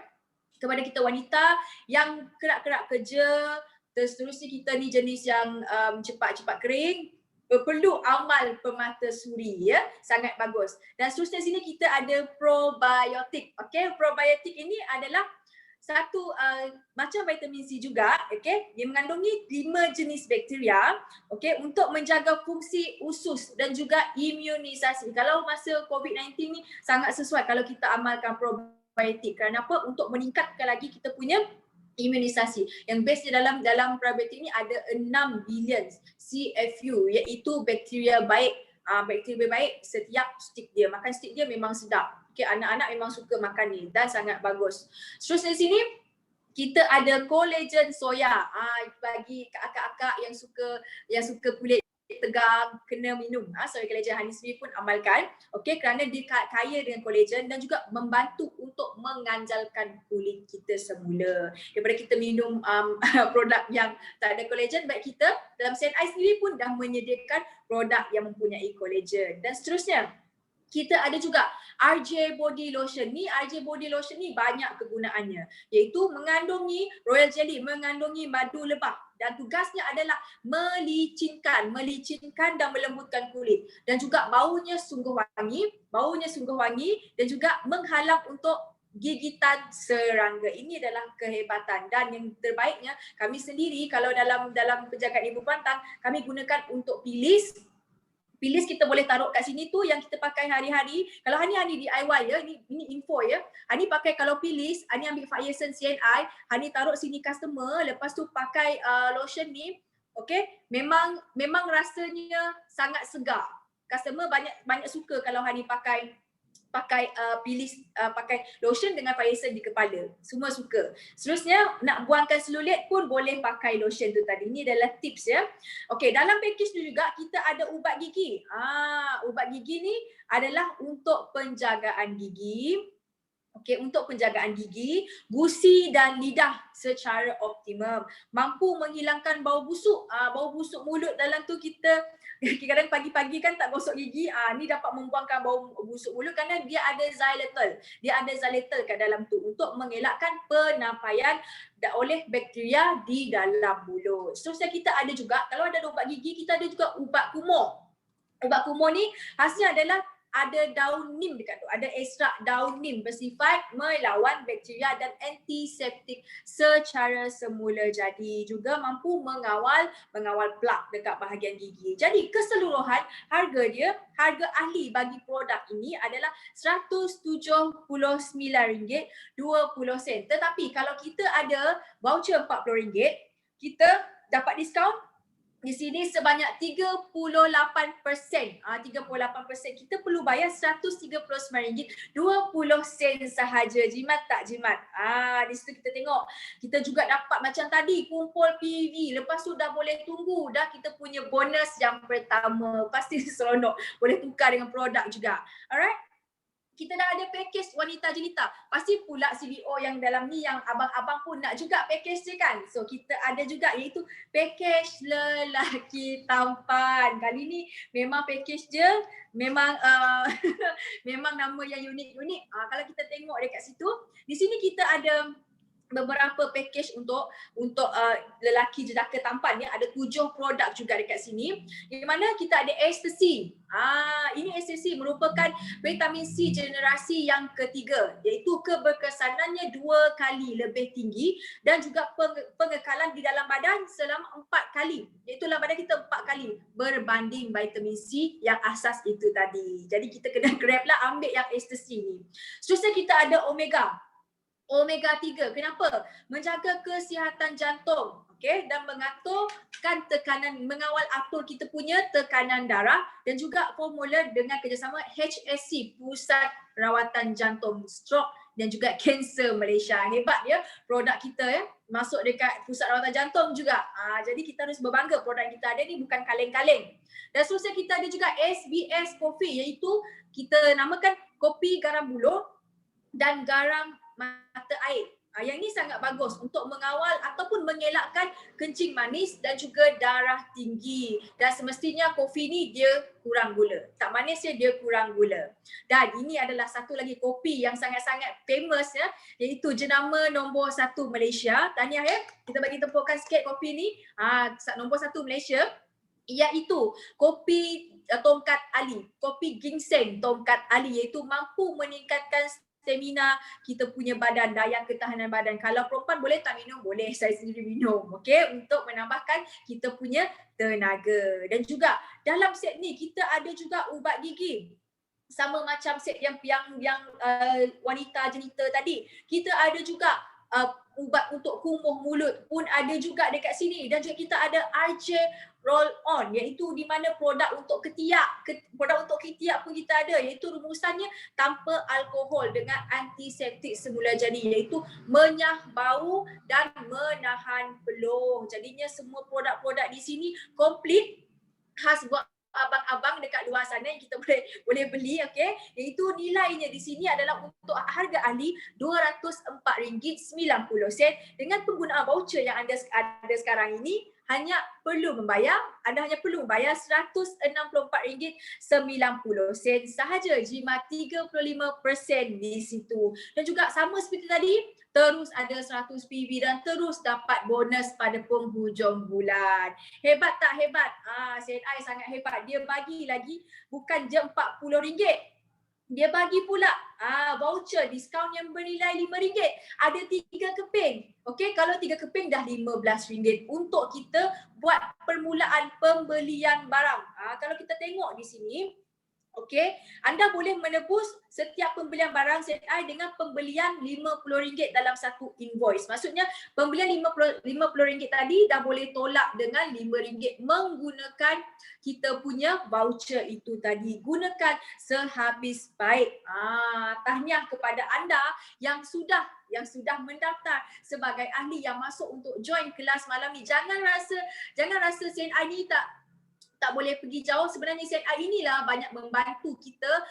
kepada kita wanita yang kerap-kerap kerja, seterusnya kita ni jenis yang cepat-cepat kering, perlu amal Permata Suri ya, sangat bagus. Dan seterusnya sini kita ada probiotik. Okey, probiotik ini adalah satu macam vitamin C juga, okey. Dia mengandungi 5 jenis bakteria, okey, untuk menjaga fungsi usus dan juga imunisasi. Kalau masa COVID-19 ni sangat sesuai kalau kita amalkan probiotik. Kerana apa? Untuk meningkatkan lagi kita punya imunisasi. Yang bestnya dalam probiotik ni ada 6 billion CFU, iaitu bakteria baik. Bakteria baik setiap stick dia. Makan stick dia memang sedap. Okay, anak-anak memang suka makan ni dan sangat bagus. Seterusnya sini kita ada collagen soya. Bagi akak-akak yang suka kulit tegang, kena minum. Soya collagen, Hani sendiri pun amalkan. Okey, kerana dia kaya dengan collagen dan juga membantu untuk menganjalkan kulit kita semula. Daripada kita minum produk yang tak ada collagen, baik kita dalam CNI sendiri pun dah menyediakan produk yang mempunyai collagen. Dan seterusnya, kita ada juga RJ Body Lotion. RJ Body Lotion ni banyak kegunaannya, iaitu mengandungi royal jelly, mengandungi madu lebah, dan tugasnya adalah melicinkan dan melembutkan kulit, dan juga baunya sungguh wangi dan juga menghalang untuk gigitan serangga. Ini adalah kehebatan, dan yang terbaiknya kami sendiri kalau dalam penjagaan ibu pantang, kami gunakan untuk pilis. Pilis kita boleh taruh kat sini tu yang kita pakai hari-hari. Kalau Hani DIY ya, ini info ya. Hani pakai kalau pilis, Hani ambil Fire Essence CNI, Hani taruh sini customer, lepas tu pakai lotion ni, okey, memang rasanya sangat segar. Customer banyak suka kalau Hani pakai pilis, pakai lotion dengan Fire Essence di kepala. Semua suka. Seterusnya, nak buangkan selulit pun boleh pakai lotion tu tadi. Ini adalah tips ya. Okey, dalam package tu juga kita ada ubat gigi. Ubat gigi ni adalah untuk penjagaan gigi. Okey, untuk penjagaan gigi, gusi dan lidah secara optimum. Mampu menghilangkan bau busuk. Bau busuk mulut dalam tu kita kadang pagi-pagi kan tak gosok gigi, ni dapat membuangkan bau busuk mulut kerana dia ada xylitol. Dia ada xylitol kat dalam tu untuk mengelakkan penampaian oleh bakteria di dalam mulut. Seterusnya kita ada juga, kalau ada ubat gigi, kita ada juga ubat kumur. Ubat kumur ni hasilnya adalah ada daun nim dekat tu, ada ekstrak daun nim bersifat melawan bakteria dan antiseptik secara semula, jadi juga mampu mengawal plak dekat bahagian gigi. Jadi keseluruhan harga ahli bagi produk ini adalah RM179.20. Tetapi kalau kita ada voucher RM40, kita dapat diskaun di sini sebanyak 38%. 38%. Kita perlu bayar RM139.20 sahaja. Jimat tak jimat? Di situ kita tengok. Kita juga dapat macam tadi, kumpul PV. Lepas tu dah boleh tunggu. Dah kita punya bonus yang pertama. Pasti seronok. Boleh tukar dengan produk juga. Alright? Kita dah ada package wanita jelita. Pasti pula CBO yang dalam ni, yang abang-abang pun nak juga package dia kan. So kita ada juga, iaitu package lelaki tampan. Kali ni memang package dia memang memang nama yang unik-unik. Kalau kita tengok dekat situ, di sini kita ada beberapa package untuk lelaki jejaka tampan ya. Ada 7 produk juga dekat sini. Di mana kita ada ecstasy. Ini ecstasy merupakan vitamin C generasi yang ketiga, iaitu keberkesanannya 2 kali lebih tinggi dan juga pengekalan di dalam badan selama 4 kali. Iaitu dalam badan kita 4 kali berbanding vitamin C yang asas itu tadi. Jadi kita kena grab lah ambil yang ecstasy ni. Seterusnya kita ada Omega 3. Kenapa? Menjaga kesihatan jantung, okey, dan mengaturkan tekanan, mengawal atur kita punya tekanan darah dan juga formula dengan kerjasama HSC, Pusat Rawatan Jantung, Stroke dan juga Kanser Malaysia. Hebat ya produk kita ya, masuk dekat Pusat Rawatan Jantung juga. Jadi kita harus berbangga produk kita ada ni bukan kaleng-kaleng. Dan seterusnya kita ada juga SBS Coffee, iaitu kita namakan kopi garam buluh dan garam mata air. Yang ni sangat bagus untuk mengawal ataupun mengelakkan kencing manis dan juga darah tinggi. Dan semestinya kopi ni dia kurang gula. Tak manis dia kurang gula. Dan ini adalah satu lagi kopi yang sangat-sangat famous ya, iaitu jenama nombor 1 Malaysia. Tahniah ya. Kita bagi tepukan sikit kopi ni. Nombor 1 Malaysia iaitu kopi Tongkat Ali, kopi ginseng Tongkat Ali, iaitu mampu meningkatkan stamina kita punya badan, daya ketahanan badan. Kalau perempuan boleh tak minum? Boleh, saya sendiri minum. Okey, untuk menambahkan kita punya tenaga. Dan juga dalam set ni kita ada juga ubat gigi. Sama macam set yang wanita jenita tadi. Kita ada juga ubat untuk kumuh mulut pun ada juga dekat sini. Dan juga kita ada RJ Roll On, iaitu di mana produk untuk ketiak pun kita ada, iaitu rumusannya tanpa alkohol dengan antiseptik semula jadi, iaitu menyah bau dan menahan peluh. Jadinya semua produk-produk di sini komplit, khas buat abang-abang dekat luar sana yang kita boleh beli, okey. Iaitu nilainya di sini adalah untuk harga ahli RM204.90 dengan penggunaan voucher yang anda ada sekarang ini. Anda hanya perlu membayar RM164.90 sahaja, jimat 35% di situ. Dan juga sama seperti tadi, terus ada 100 PV dan terus dapat bonus pada penghujung bulan. Hebat tak hebat? CNI sangat hebat. Dia bagi lagi bukan je RM40. Dia bagi pula voucher diskaun yang bernilai RM5. Ada 3 keping. Okey, kalau 3 keping dah RM15 untuk kita buat permulaan pembelian barang. Kalau kita tengok di sini, okey, anda boleh menebus setiap pembelian barang CNI dengan pembelian RM50 dalam satu invoice. Maksudnya pembelian RM50 tadi dah boleh tolak dengan RM5 menggunakan kita punya voucher itu tadi. Gunakan sehabis baik. Tahniah kepada anda yang sudah mendaftar sebagai ahli yang masuk untuk join kelas malam ni. Jangan rasa CNI ni tak boleh pergi jauh. Sebenarnya CNI inilah banyak membantu kita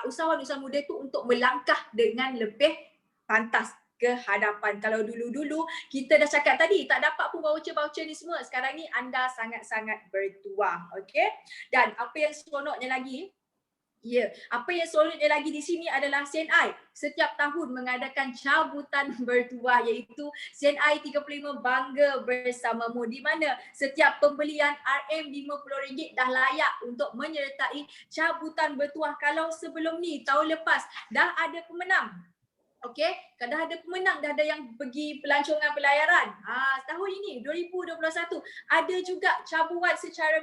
usahawan-usahawan muda tu untuk melangkah dengan lebih pantas ke hadapan. Kalau dulu-dulu kita dah cakap tadi tak dapat pun voucher-voucher ni semua. Sekarang ni anda sangat-sangat bertuah. Okey. Dan apa yang seronoknya lagi di sini adalah CNI setiap tahun mengadakan cabutan bertuah, iaitu CNI 35 Bangga Bersamamu, di mana setiap pembelian RM50 dah layak untuk menyertai cabutan bertuah. Kalau sebelum ni tahun lepas dah ada pemenang. Okey, dah ada pemenang, dah ada yang pergi pelancongan pelayaran. Tahun ini 2021 ada juga cabutan secara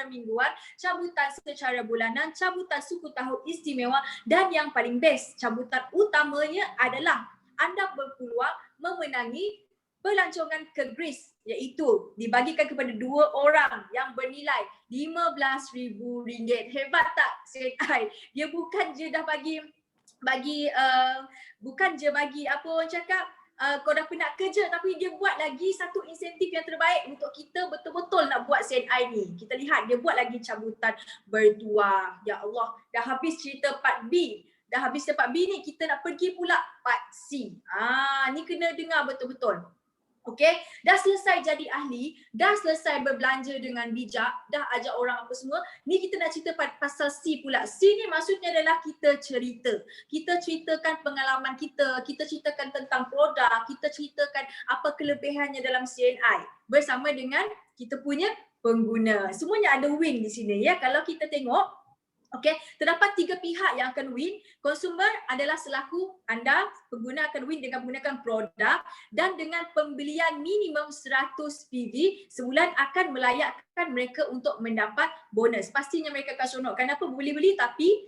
mingguan, cabutan secara bulanan, cabutan suku tahun istimewa dan yang paling best, cabutan utamanya adalah anda berpeluang memenangi pelancongan ke Greece, iaitu dibagikan kepada 2 orang yang bernilai RM15,000. Hebat tak CNI? Dia bukan je dah bagi apa orang cakap, kau dah penat kerja, tapi dia buat lagi satu insentif yang terbaik untuk kita betul-betul nak buat CNI ni. Kita lihat dia buat lagi cabutan bertuah. Ya Allah, dah habis cerita part B. Ni kita nak pergi pula part C. Ni kena dengar betul-betul. Okey, dah selesai jadi ahli, dah selesai berbelanja dengan bijak, dah ajak orang apa semua. Ni kita nak cerita pasal C pula. C ni maksudnya adalah kita cerita. Kita ceritakan pengalaman kita ceritakan tentang produk, kita ceritakan apa kelebihannya dalam CNI bersama dengan kita punya pengguna. Semuanya ada win di sini ya. Kalau kita tengok, okey, terdapat 3 pihak yang akan win. Consumer adalah selaku anda, pengguna akan win dengan menggunakan produk dan dengan pembelian minimum 100 PV sebulan akan melayakkan mereka untuk mendapat bonus. Pastinya mereka akan seronok. Kenapa beli-beli tapi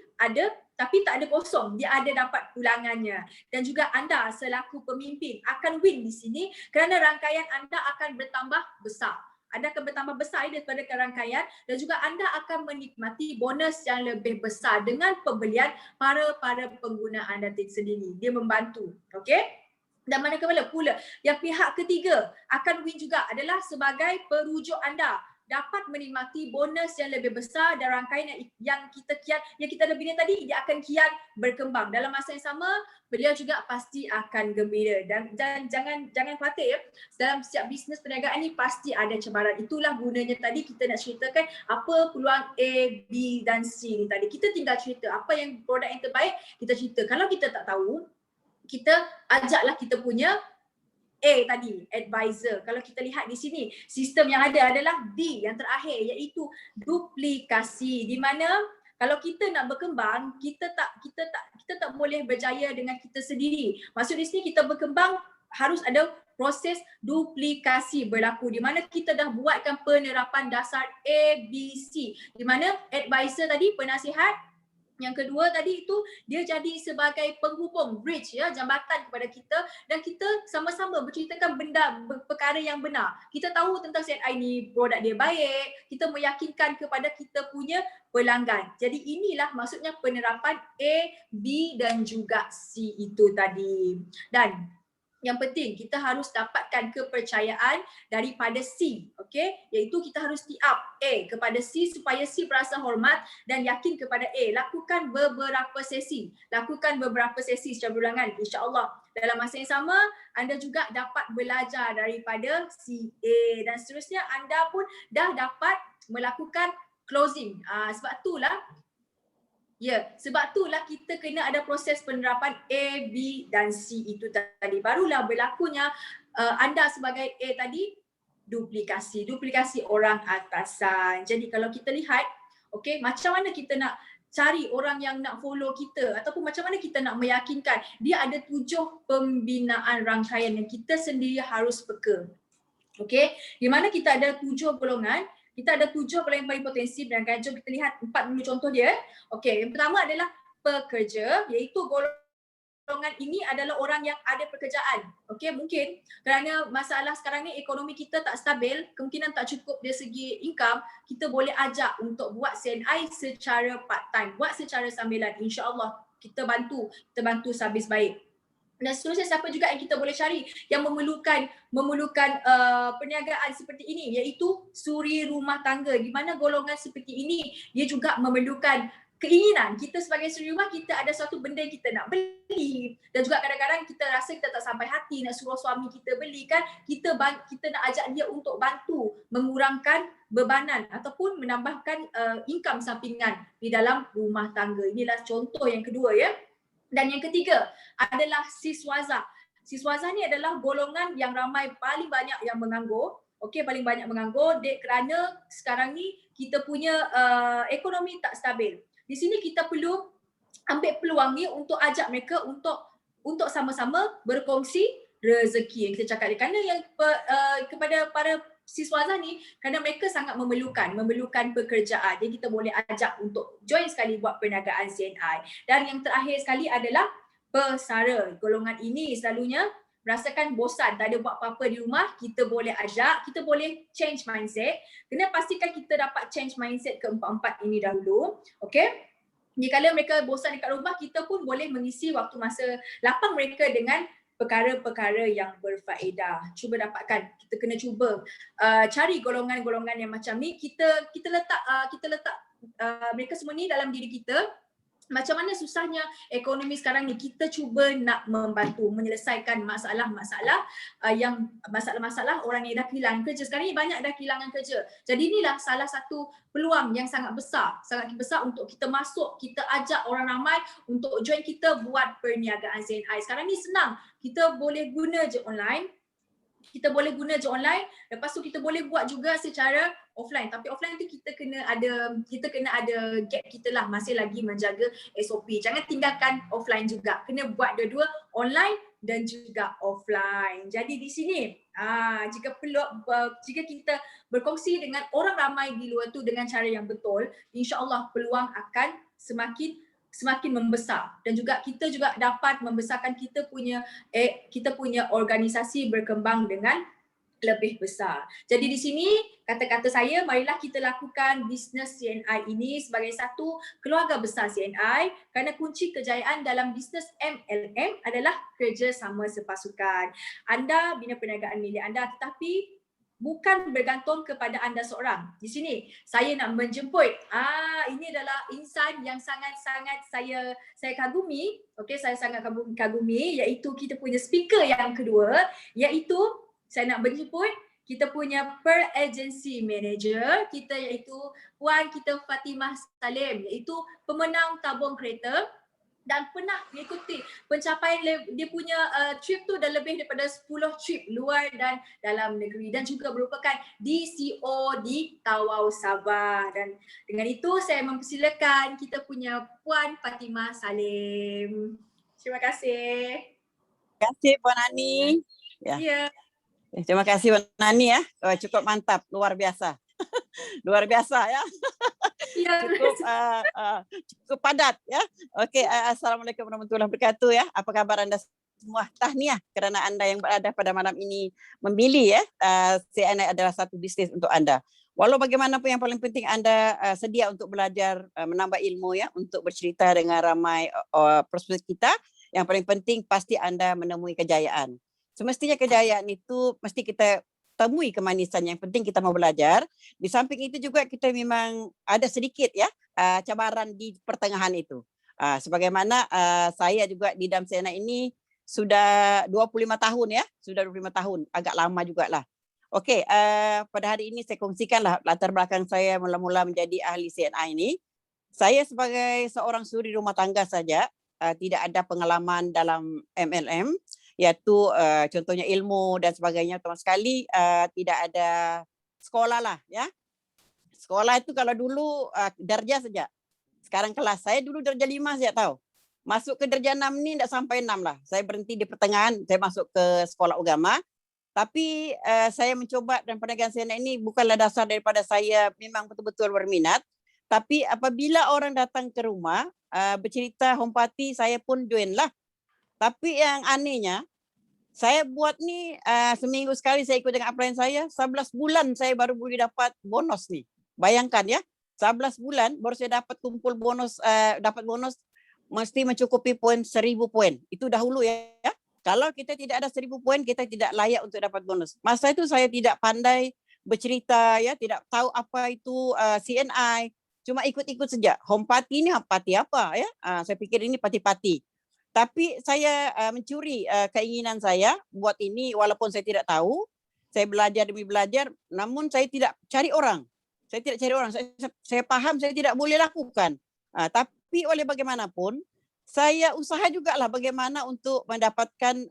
tak ada kosong, dia ada dapat pulangannya. Dan juga anda selaku pemimpin akan win di sini kerana rangkaian anda akan bertambah besar. Anda akan bertambah besar daripada rangkaian dan juga anda akan menikmati bonus yang lebih besar dengan pembelian para pengguna anda sendiri. Dia membantu. Okey? Dan manakala pula yang pihak ketiga akan win juga adalah sebagai perujuk anda dapat menikmati bonus yang lebih besar dan rangkaian yang kita dah bina tadi, dia akan kian berkembang. Dalam masa yang sama, beliau juga pasti akan gembira dan jangan khawatir ya. Dalam setiap bisnes perniagaan ni pasti ada cabaran. Itulah gunanya tadi kita nak ceritakan apa peluang A, B dan C ni tadi. Kita tinggal cerita apa yang produk yang terbaik, kita cerita. Kalau kita tak tahu, kita ajaklah kita punya A tadi, advisor. Kalau kita lihat di sini, sistem yang ada adalah D yang terakhir iaitu duplikasi. Di mana kalau kita nak berkembang, kita tak boleh berjaya dengan kita sendiri. Maksud di sini kita berkembang harus ada proses duplikasi berlaku di mana kita dah buatkan penerapan dasar A, B, C. Di mana advisor tadi, penasihat. Yang kedua tadi itu dia jadi sebagai penghubung, bridge ya, jambatan kepada kita dan kita sama-sama berceritakan perkara yang benar. Kita tahu tentang CNI ni, produk dia baik, kita meyakinkan kepada kita punya pelanggan. Jadi inilah maksudnya penerapan A, B dan juga C itu tadi. Dan yang penting kita harus dapatkan kepercayaan daripada C, okey? Iaitu kita harus tee up A kepada C supaya C berasa hormat dan yakin kepada A. Lakukan beberapa sesi secara berulangan, insya-Allah. Dalam masa yang sama, anda juga dapat belajar daripada C, A dan seterusnya. Anda pun dah dapat melakukan closing. Sebab itulah kita kena ada proses penerapan A, B dan C itu tadi. Barulah berlakunya anda sebagai A tadi, duplikasi orang atasan. Jadi kalau kita lihat, okey, macam mana kita nak cari orang yang nak follow kita ataupun macam mana kita nak meyakinkan, dia ada 7 pembinaan rangkaian yang kita sendiri harus peka. Okey, di mana kita ada 7 golongan. Kita ada 7 golongan paling potensi dan jom kita lihat 4 dulu contoh dia. Okey, yang pertama adalah pekerja, iaitu golongan ini adalah orang yang ada pekerjaan. Okey, mungkin kerana masalah sekarang ni ekonomi kita tak stabil, kemungkinan tak cukup dari segi income, kita boleh ajak untuk buat CNI secara part time, buat secara sambilan. InsyaAllah kita bantu sehabis baik. Dan seterusnya siapa juga yang kita boleh cari yang memerlukan perniagaan seperti ini, iaitu suri rumah tangga. Di mana golongan seperti ini dia juga memerlukan keinginan. Kita sebagai suri rumah, kita ada suatu benda yang kita nak beli dan juga kadang-kadang kita rasa kita tak sampai hati nak suruh suami kita beli kan. Kita nak ajak dia untuk bantu mengurangkan bebanan ataupun menambahkan income sampingan di dalam rumah tangga. Inilah contoh yang kedua ya. Dan yang ketiga adalah siswaza. Siswaza ni adalah golongan yang paling banyak yang menganggur. Okey, paling banyak menganggur kerana sekarang ni kita punya ekonomi tak stabil. Di sini kita perlu ambil peluang ni untuk ajak mereka untuk sama-sama berkongsi rezeki yang kita cakap ni. Kerana yang kepada para siswaza ni, kerana mereka sangat memerlukan pekerjaan. Jadi kita boleh ajak untuk join sekali buat perniagaan CNI. Dan yang terakhir sekali adalah pesara. Golongan ini selalunya merasakan bosan, tak ada buat apa-apa di rumah. Kita boleh ajak, kita boleh change mindset. Kena pastikan kita dapat change mindset keempat-empat ini dahulu. Okay? Jika mereka bosan dekat rumah, kita pun boleh mengisi waktu masa lapang mereka dengan perkara-perkara yang berfaedah. Cuba dapatkan. Kita kena cuba cari golongan-golongan yang macam ni. Kita letak mereka semua ni dalam diri kita. macam mana susahnya ekonomi sekarang ni, kita cuba nak membantu menyelesaikan masalah-masalah yang masalah-masalah orang yang dah kehilangan kerja. Sekarang ni banyak dah kehilangan kerja. Jadi inilah salah satu peluang yang sangat besar untuk kita masuk, kita ajak orang ramai untuk join kita buat perniagaan ZNI. Sekarang ni senang, kita boleh guna je online. Lepas tu kita boleh buat juga secara offline. Tapi offline tu kita kena ada gap kita lah, masih lagi menjaga SOP. Jangan tinggalkan offline juga. Kena buat dua-dua, online dan juga offline. Jadi di sini jika kita berkongsi dengan orang ramai di luar tu dengan cara yang betul, insya-Allah peluang akan semakin membesar, dan juga kita juga dapat membesarkan kita punya organisasi berkembang dengan lebih besar. Jadi di sini kata-kata saya, marilah kita lakukan bisnes CNI ini sebagai satu keluarga besar CNI, kerana kunci kejayaan dalam bisnes MLM adalah kerjasama sepasukan. Anda bina perniagaan milik anda, tetapi bukan bergantung kepada anda seorang. Di sini saya nak menjemput ini adalah insan yang sangat-sangat saya kagumi. Okey, saya sangat kagumi, iaitu kita punya speaker yang kedua, iaitu saya nak menjemput kita punya per agency manager kita, iaitu Puan kita Fatimah Salim, iaitu pemenang tabung kereta dan pernah mengikuti pencapaian dia punya trip tu dah lebih daripada 10 trip luar dan dalam negeri, dan juga merupakan DCO di Tawau Sabah. Dan dengan itu saya mempersilakan kita punya Puan Fatimah Salim. Terima kasih. Terima kasih Puan Ani. Ya. Terima kasih Puan Ani ya. Cukup mantap, luar biasa. Luar biasa ya. Cukup padat ya. Okey, assalamualaikum warahmatullahi wabarakatuh ya. Apa khabar anda semua? Tahniah kerana anda yang berada pada malam ini memilih ya CNI adalah satu bisnes untuk anda. Walau bagaimanapun, yang paling penting anda sedia untuk belajar, menambah ilmu ya, untuk bercerita dengan ramai prospek kita. Yang paling penting pasti anda menemui kejayaan. Semestinya kejayaan itu mesti kita temui kemanisan, yang penting kita mau belajar. Di samping itu juga kita memang ada sedikit ya cabaran di pertengahan itu. Sebagaimana saya juga di dalam CNI ini sudah 25 tahun ya, sudah 25 tahun, agak lama jugalah. Okey, pada hari ini saya kongsikanlah latar belakang saya mula-mula menjadi ahli CNI ini. Saya sebagai seorang suri rumah tangga saja, tidak ada pengalaman dalam MLM, iaitu contohnya ilmu dan sebagainya, sama sekali tidak ada sekolah lah ya. Sekolah itu kalau dulu darjah saja. Sekarang kelas, saya dulu darjah 5 saja tahu. Masuk ke darjah 6 ni tidak sampai 6 lah. Saya berhenti di pertengahan, saya masuk ke sekolah agama. Tapi saya mencoba, dan perniagaan CNI ini bukanlah dasar daripada saya memang betul-betul berminat. Tapi apabila orang datang ke rumah bercerita home party, saya pun join lah. Tapi yang anehnya, saya buat ni seminggu sekali saya ikut dengan upline saya, 11 bulan saya baru boleh dapat bonus ni. Bayangkan ya, 11 bulan baru saya dapat kumpul bonus, dapat bonus mesti mencukupi poin 1000 poin. Itu dahulu ya. Kalau kita tidak ada 1000 poin, kita tidak layak untuk dapat bonus. Masa itu saya tidak pandai bercerita ya, tidak tahu apa itu CNI. Cuma ikut-ikut saja. Home party ni party apa ya? Saya pikir ini party-party. Tapi saya mencuri keinginan saya buat ini, walaupun saya tidak tahu. Saya belajar demi belajar, namun saya tidak cari orang. Saya tidak cari orang. Saya paham saya tidak boleh lakukan. Tapi oleh bagaimanapun, saya usaha jugalah bagaimana untuk mendapatkan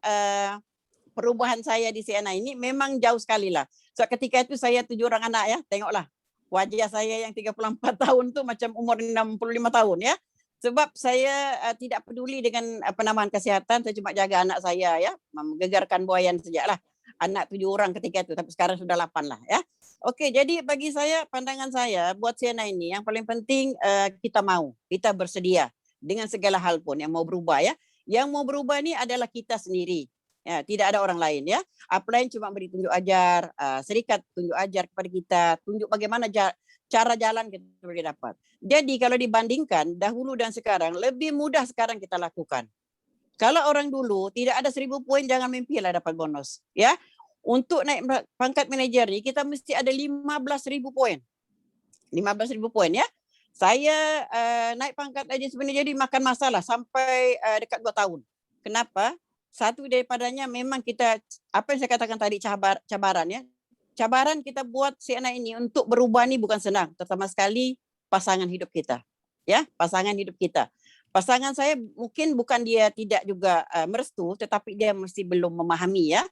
perubahan saya di CNI ini. Memang jauh sekali lah. So ketika itu saya 7 orang anak ya. Tengoklah wajah saya yang 34 tahun tu macam umur 65 tahun ya. Sebab saya tidak peduli dengan penamaan kesihatan, saya cuma jaga anak saya ya, menggegarkan buayan sajalah. Anak 7 orang ketika itu, tapi sekarang sudah 8 lah ya. Okey, jadi bagi saya, pandangan saya buat CNI ini yang paling penting kita mau, kita bersedia dengan segala hal pun yang mau berubah ya. Yang mau berubah ni adalah kita sendiri. Ya, tidak ada orang lain ya. Upline cuma beri tunjuk ajar, serikat tunjuk ajar kepada kita, tunjuk bagaimana cara jalan kita boleh dapat. Jadi kalau dibandingkan dahulu dan sekarang, lebih mudah sekarang kita lakukan. Kalau orang dulu tidak ada 1000 poin, jangan mimpilah dapat bonus. Ya, untuk naik pangkat manajer ni kita mesti ada 15,000 poin. 15,000 poin ya. Saya naik pangkat aja sebenarnya jadi makan masalah sampai dekat 2 tahun. Kenapa? Satu daripadanya memang kita, apa yang saya katakan tadi, cabaran ya. Cabaran kita buat CNI ini untuk berubah ni bukan senang, terutama sekali pasangan hidup kita. Ya, pasangan hidup kita. Pasangan saya mungkin bukan dia tidak juga merestu, tetapi dia mesti belum memahami ya.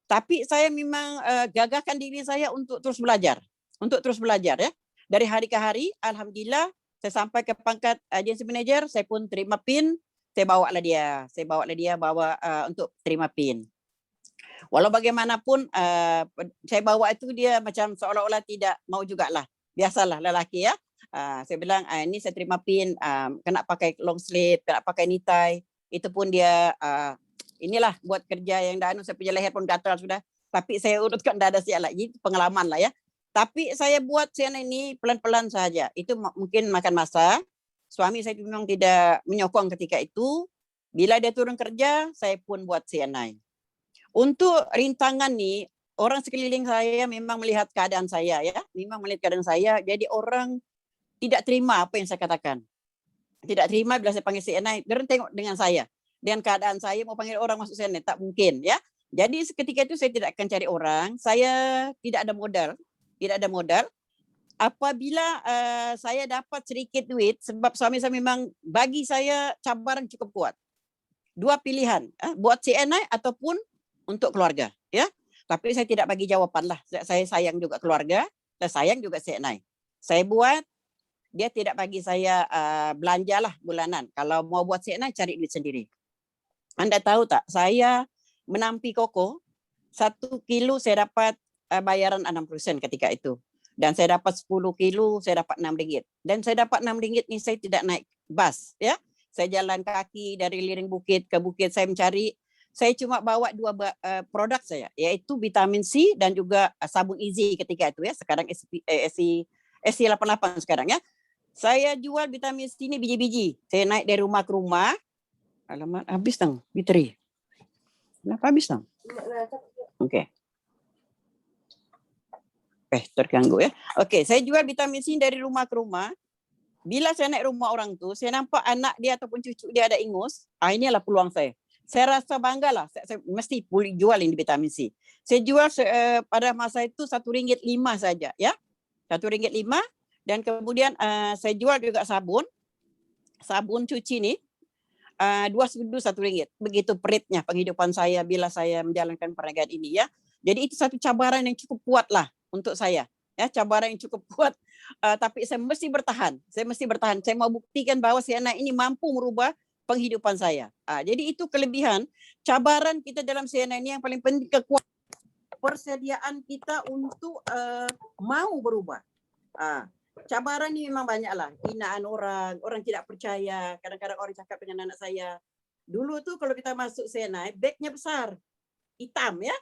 Tapi saya memang gagahkan diri saya untuk terus belajar. Untuk terus belajar ya. Dari hari ke hari, alhamdulillah saya sampai ke pangkat agency manager, saya pun terima PIN, saya bawa lah dia untuk terima PIN. Walau bagaimanapun saya bawa itu dia macam seolah-olah tidak mau jugalah. Biasalah lelaki ya. Saya bilang ini saya terima PIN, kena pakai long sleeve, kena pakai knee tie. Itu pun dia inilah buat kerja yang dah saya punya leher pun gatal sudah. Tapi saya urutkan dada siap lah. Itu pengalaman lah ya. Tapi saya buat CNI ini pelan-pelan saja. Itu mungkin makan masa. Suami saya memang tidak menyokong ketika itu. Bila dia turun kerja, saya pun buat CNI. Untuk rintangan ni, orang sekeliling saya memang melihat keadaan saya ya. Memang melihat keadaan saya. Jadi orang tidak terima apa yang saya katakan. Tidak terima bila saya panggil CNI. Dia tengok dengan saya. Dengan keadaan saya mau panggil orang masuk CNI. Tak mungkin ya. Jadi ketika itu saya tidak akan cari orang. Saya tidak ada modal. Tidak ada modal. Apabila saya dapat sedikit duit, sebab suami saya memang bagi saya cabaran cukup kuat. 2 pilihan, buat CNI ataupun untuk keluarga. Ya, tapi saya tidak bagi jawapan lah. Saya sayang juga keluarga, dan sayang juga CNI. Saya buat, dia tidak bagi saya belanja lah bulanan. Kalau mau buat CNI, cari duit sendiri. Anda tahu tak, saya menampi koko, 1 kilo saya dapat bayaran 6% ketika itu. Dan saya dapat 10 kilo, saya dapat RM6. Dan saya dapat RM6 ni saya tidak naik bas. Ya, saya jalan kaki dari liring bukit ke bukit, saya mencari. Saya cuma bawa 2 produk saya, iaitu vitamin C dan juga sabun Easy ketika itu ya. Sekarang SC88 sekarang ya. Saya jual vitamin C ini biji-biji. Saya naik dari rumah ke rumah. Alamak, habis tang, bateri. Kenapa habis tang? Okey. Terganggu ya. Okey, saya jual vitamin C dari rumah ke rumah. Bila saya naik rumah orang tu, saya nampak anak dia ataupun cucu dia ada ingus. Inilah peluang saya. Saya rasa bangga lah. Saya mesti boleh jual ini vitamin C. Saya jual pada masa itu RM1.5 saja ya. RM1.5 dan kemudian saya jual juga sabun. Sabun cuci ni 2 sudu RM1. Begitu peritnya penghidupan saya bila saya menjalankan perniagaan ini ya. Jadi itu satu cabaran yang cukup kuat lah untuk saya. Ya, cabaran yang cukup kuat. Tapi saya mesti bertahan. Saya mesti bertahan. Saya mau buktikan bahawa CNI ini mampu merubah penghidupan saya. Jadi itu kelebihan cabaran kita dalam CNI ini yang paling penting, kekuatan persediaan kita untuk mau berubah. Cabaran ni memang banyaklah. Hinaan orang tidak percaya. Kadang-kadang orang cakap dengan anak saya, dulu tu kalau kita masuk CNI, bagnya besar, hitam ya.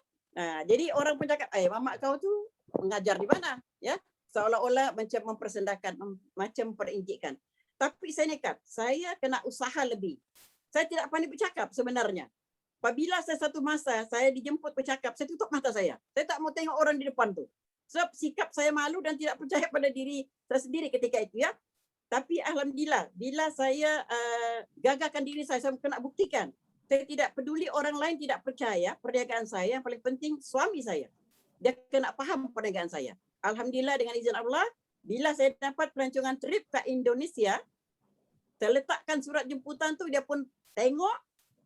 Jadi orang pun cakap, mamak kau tu mengajar di mana? Ya, seolah-olah macam mempersendahkan, macam perinjikan. Tapi saya nekat, saya kena usaha lebih. Saya tidak pandai bercakap sebenarnya. Apabila saya satu masa, saya dijemput bercakap, saya tutup mata saya. Saya tak mau tengok orang di depan tu. Sebab sikap saya malu dan tidak percaya pada diri saya sendiri ketika itu ya. Tapi alhamdulillah, bila saya gagahkan diri saya kena buktikan. Saya tidak peduli orang lain tidak percaya perniagaan saya, yang paling penting suami saya. Dia kena faham perniagaan saya. Alhamdulillah dengan izin Allah, bila saya dapat pelancongan trip ke Indonesia, saya letakkan surat jemputan tu, dia pun tengok.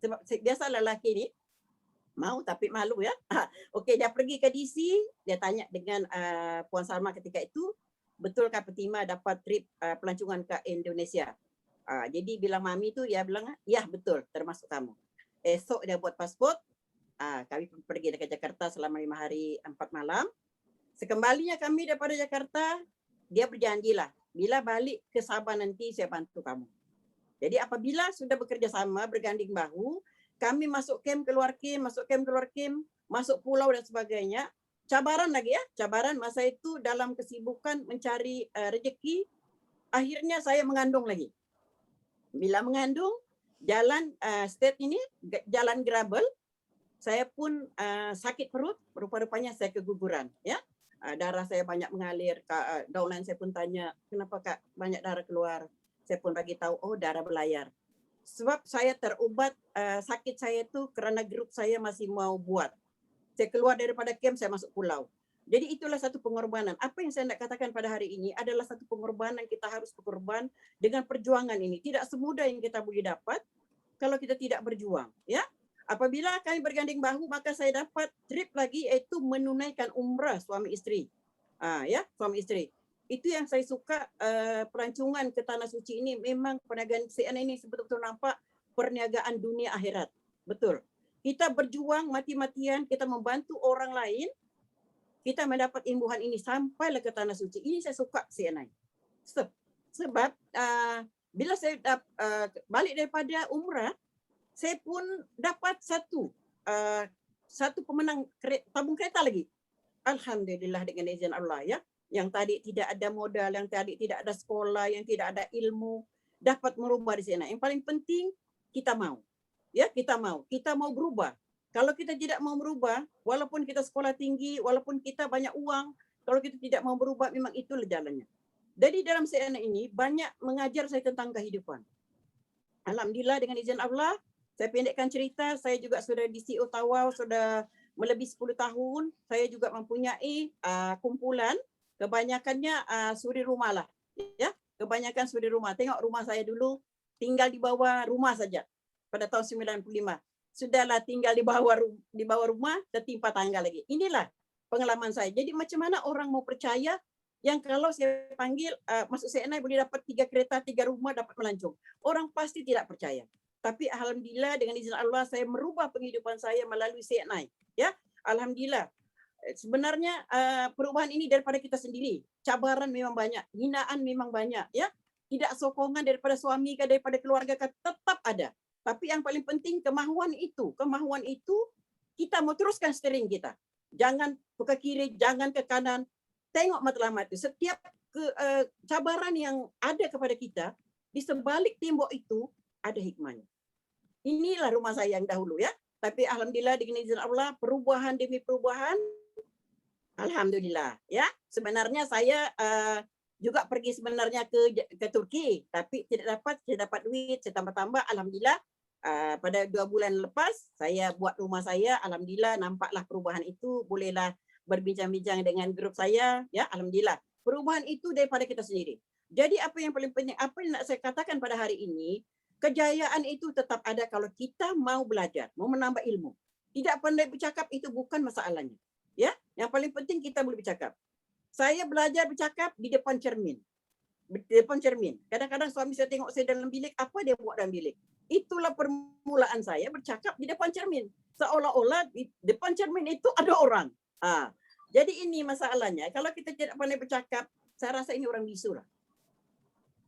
Sebab biasalah lelaki ni, mau tapi malu ya. Okey, dia pergi ke DC, dia tanya dengan Puan Salma ketika itu, betulkah Petima dapat trip pelancongan ke Indonesia? Jadi bila mami tu, dia bilang, ya betul, termasuk kamu. Esok dia buat pasport, kami pergi ke Jakarta selama 5 hari 4 malam. Sekembalinya kami daripada Jakarta, dia berjanjilah, bila balik ke Sabah nanti saya bantu kamu. Jadi apabila sudah bekerja sama, berganding bahu, kami masuk kem, keluar kem, masuk kem, keluar kem, masuk pulau dan sebagainya. Cabaran lagi ya, cabaran masa itu dalam kesibukan mencari rezeki, akhirnya saya mengandung lagi. Bila mengandung, jalan state ini, jalan gravel, saya pun sakit perut, rupa-rupanya saya keguguran. Ya, darah saya banyak mengalir. Downline saya pun tanya, kenapa Kak banyak darah keluar? Saya pun bagi tahu, oh darah berlayar. Sebab saya terubat sakit saya tu kerana grup saya masih mau buat. Saya keluar daripada camp, saya masuk pulau. Jadi itulah satu pengorbanan. Apa yang saya nak katakan pada hari ini adalah satu pengorbanan, kita harus berkorban dengan perjuangan ini. Tidak semudah yang kita boleh dapat kalau kita tidak berjuang, ya. Apabila kami berganding bahu, maka saya dapat trip lagi, iaitu menunaikan umrah suami isteri. Ya, suami isteri. Itu yang saya suka, pelancongan ke Tanah Suci ini memang perniagaan CNN ini betul-betul nampak perniagaan dunia akhirat. Betul. Kita berjuang mati-matian, kita membantu orang lain, kita mendapat imbuhan ini sampailah ke Tanah Suci. Ini saya suka CNN. Sebab bila saya balik daripada umrah, saya pun dapat satu pemenang tabung kereta lagi. Alhamdulillah dengan izin Allah, ya. Yang tadi tidak ada modal, yang tadi tidak ada sekolah, yang tidak ada ilmu, dapat merubah di sana. Yang paling penting kita mau. Ya, kita mau berubah. Kalau kita tidak mau berubah, walaupun kita sekolah tinggi, walaupun kita banyak uang, kalau kita tidak mau berubah, memang itulah jalannya. Jadi dalam CNN ini banyak mengajar saya tentang kehidupan. Alhamdulillah dengan izin Allah, saya pendekkan cerita, saya juga sudah di CEO Tawau, sudah melebihi 10 tahun. Saya juga mempunyai kumpulan, kebanyakannya suri rumah lah. Ya, kebanyakan suri rumah. Tengok rumah saya dulu, tinggal di bawah rumah saja pada tahun 95. Sudahlah tinggal di bawah rumah, tertimpa tangga lagi. Inilah pengalaman saya. Jadi macam mana orang mau percaya yang kalau saya panggil, masuk CNI boleh dapat 3 kereta, 3 rumah, dapat melancong. Orang pasti tidak percaya. Tapi alhamdulillah dengan izin Allah saya merubah penghidupan saya melalui CNI. Ya, alhamdulillah. Sebenarnya perubahan ini daripada kita sendiri. Cabaran memang banyak, hinaan memang banyak, ya. Tidak sokongan daripada suami ke, daripada keluarga ke, tetap ada. Tapi yang paling penting kemahuan itu kita mau teruskan steering kita. Jangan ke kiri, jangan ke kanan. Tengok matlamat itu. Setiap cabaran yang ada kepada kita, di sebalik tembok itu ada hikmahnya. Inilah rumah saya yang dahulu, ya. Tapi alhamdulillah dengan izin Allah, perubahan demi perubahan, alhamdulillah, ya. Sebenarnya saya juga pergi sebenarnya ke Turki, tapi tidak dapat, saya dapat duit, saya tambah-tambah, alhamdulillah. Pada 2 bulan lepas saya buat rumah saya, alhamdulillah nampaklah perubahan itu, bolehlah berbincang-bincang dengan grup saya, ya, alhamdulillah. Perubahan itu daripada kita sendiri. Jadi apa yang paling penting, apa yang nak saya katakan pada hari ini, kejayaan itu tetap ada kalau kita mau belajar, mau menambah ilmu. Tidak pandai bercakap itu bukan masalahnya, ya. Yang paling penting kita boleh bercakap. Saya belajar bercakap di depan cermin. Di depan cermin. Kadang-kadang suami saya tengok saya dalam bilik, apa dia buat dalam bilik? Itulah permulaan saya bercakap di depan cermin. Seolah-olah di depan cermin itu ada orang. Jadi ini masalahnya. Kalau kita tidak pandai bercakap, saya rasa ini orang bisu lah.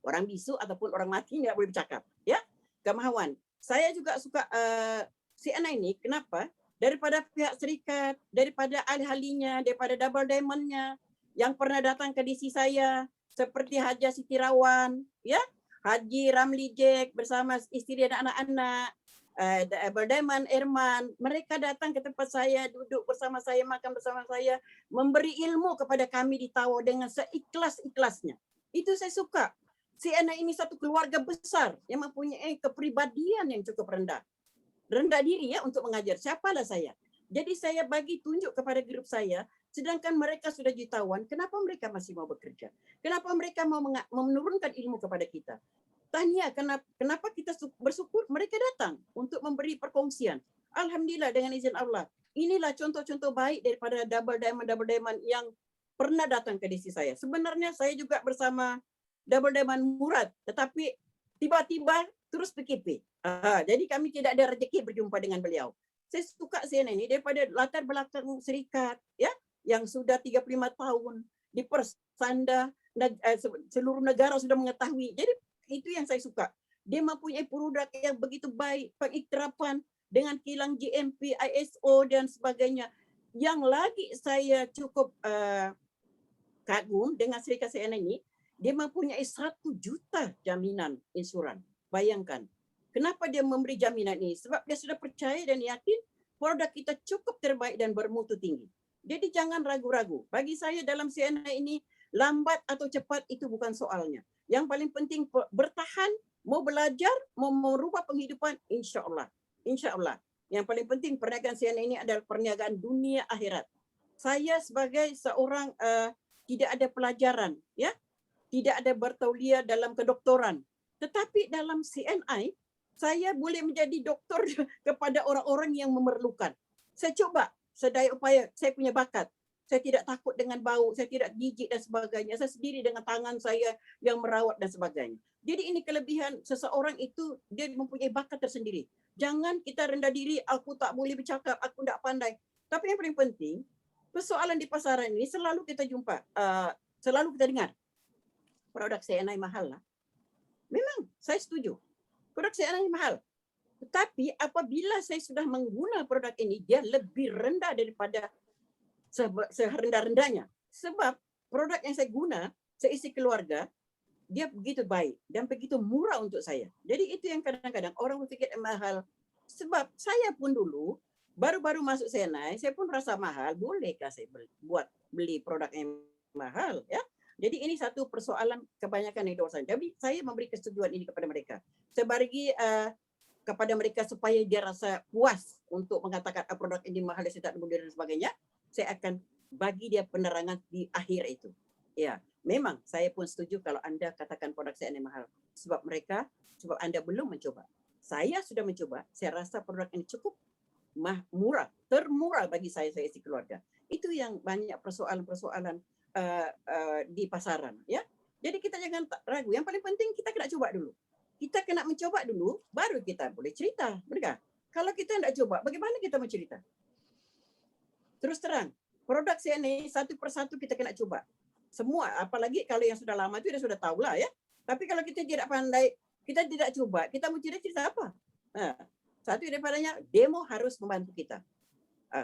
Orang bisu ataupun orang mati nggak boleh bercakap. Ya, kemahuan. Saya juga suka CNN ini. Kenapa? Daripada pihak syarikat, daripada ahli-ahlinya, daripada double diamond-nya yang pernah datang ke DC saya, seperti Haja Siti Rawan, ya, Haji Ramli Jack bersama isteri dan anak-anak, Berdeman Erman, mereka datang ke tempat saya, duduk bersama saya, makan bersama saya, memberi ilmu kepada kami di Tawau dengan seikhlas-ikhlasnya. Itu saya suka. CNN ini satu keluarga besar yang mempunyai kepribadian yang cukup rendah. Rendah diri, ya, untuk mengajar. Siapalah saya? Jadi saya bagi tunjuk kepada grup saya, sedangkan mereka sudah jutawan, kenapa mereka masih mau bekerja? Kenapa mereka mau menurunkan ilmu kepada kita? Tahniah, kenapa kita bersyukur mereka datang untuk memberi perkongsian. Alhamdulillah dengan izin Allah. Inilah contoh-contoh baik daripada double diamond yang pernah datang ke DC saya. Sebenarnya saya juga bersama double diamond Murad, tetapi tiba-tiba terus PKP. Jadi kami tidak ada rezeki berjumpa dengan beliau. Saya suka CNN ini daripada latar belakang serikat, ya, yang sudah 35 tahun di persanda, seluruh negara sudah mengetahui. Jadi itu yang saya suka. Dia mempunyai produk yang begitu baik, pengiktirapan dengan kilang GMP, ISO dan sebagainya. Yang lagi saya cukup kagum dengan serikat CNN ini, dia mempunyai 1 juta jaminan insuran. Bayangkan. Kenapa dia memberi jaminan ini? Sebab dia sudah percaya dan yakin produk kita cukup terbaik dan bermutu tinggi. Jadi jangan ragu-ragu. Bagi saya dalam CNI ini, lambat atau cepat itu bukan soalnya. Yang paling penting bertahan, mau belajar, mau merubah penghidupan, insya Allah. Insya Allah. Yang paling penting perniagaan CNI ini adalah perniagaan dunia akhirat. Saya sebagai seorang tidak ada pelajaran, ya, tidak ada bertauliah dalam kedoktoran. Tetapi dalam CNI, saya boleh menjadi doktor kepada orang-orang yang memerlukan. Saya coba sedaya upaya, saya punya bakat. Saya tidak takut dengan bau, saya tidak gigit dan sebagainya. Saya sendiri dengan tangan saya yang merawat dan sebagainya. Jadi ini kelebihan seseorang itu, dia mempunyai bakat tersendiri. Jangan kita rendah diri, aku tak boleh bercakap, aku tak pandai. Tapi yang paling penting, persoalan di pasaran ini selalu kita jumpa, selalu kita dengar. Produk CNI mahal lah. Memang, saya setuju. Produk CNI mahal. Tetapi apabila saya sudah menggunakan produk ini, dia lebih rendah daripada serendah-rendahnya. Sebab produk yang saya guna, seisi keluarga, dia begitu baik dan begitu murah untuk saya. Jadi itu yang kadang-kadang orang berfikir mahal. Sebab saya pun dulu, baru-baru masuk CNI, saya pun rasa mahal. Bolehkah saya beli produk yang mahal? Ya. Jadi ini satu persoalan kebanyakan endorsan. Jadi saya memberi kesetujuan ini kepada mereka. Saya bagi kepada mereka supaya dia rasa puas untuk mengatakan produk ini mahal dan saya tak boleh dan sebagainya. Saya akan bagi dia penerangan di akhir itu. Ya, memang saya pun setuju kalau anda katakan produk CNI mahal. Sebab anda belum mencoba. Saya sudah mencoba. Saya rasa produk ini cukup murah, termurah bagi saya isi keluarga. Itu yang banyak persoalan-persoalan di pasaran. Ya, jadi kita jangan ragu. Yang paling penting kita kena coba dulu. Kita kena mencoba dulu, baru kita boleh cerita. Benar? Kalau kita tidak coba, bagaimana kita mau cerita? Terus terang, produk CNI satu persatu kita kena coba. Semua, apalagi kalau yang sudah lama itu dia sudah tahu lah ya. Tapi kalau kita tidak pandai, kita tidak coba, kita mau cerita apa? Nah, satu daripadanya, demo harus membantu kita.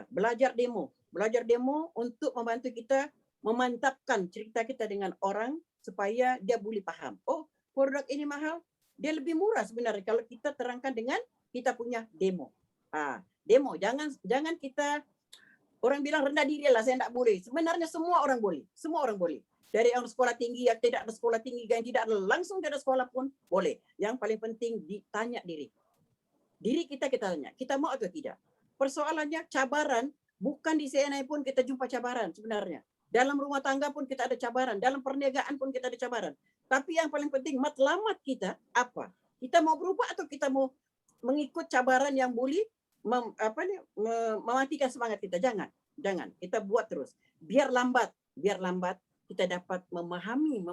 Belajar demo untuk membantu kita memantapkan cerita kita dengan orang supaya dia boleh paham. Oh, produk ini mahal, dia lebih murah sebenarnya kalau kita terangkan dengan kita punya demo. Demo, jangan kita orang bilang rendah diri lah, saya tidak boleh. Sebenarnya semua orang boleh. Semua orang boleh. Dari yang sekolah tinggi, yang tidak ada sekolah tinggi, yang tidak ada langsung tidak ada sekolah pun boleh. Yang paling penting ditanya diri. Diri kita tanya, kita mau atau tidak. Persoalannya cabaran, bukan di CNI pun kita jumpa cabaran sebenarnya. Dalam rumah tangga pun kita ada cabaran. Dalam perniagaan pun kita ada cabaran. Tapi yang paling penting, matlamat kita apa? Kita mau berubah atau kita mau mengikut cabaran yang boleh mematikan semangat kita? Jangan. Kita buat terus. Biar lambat kita dapat memahami,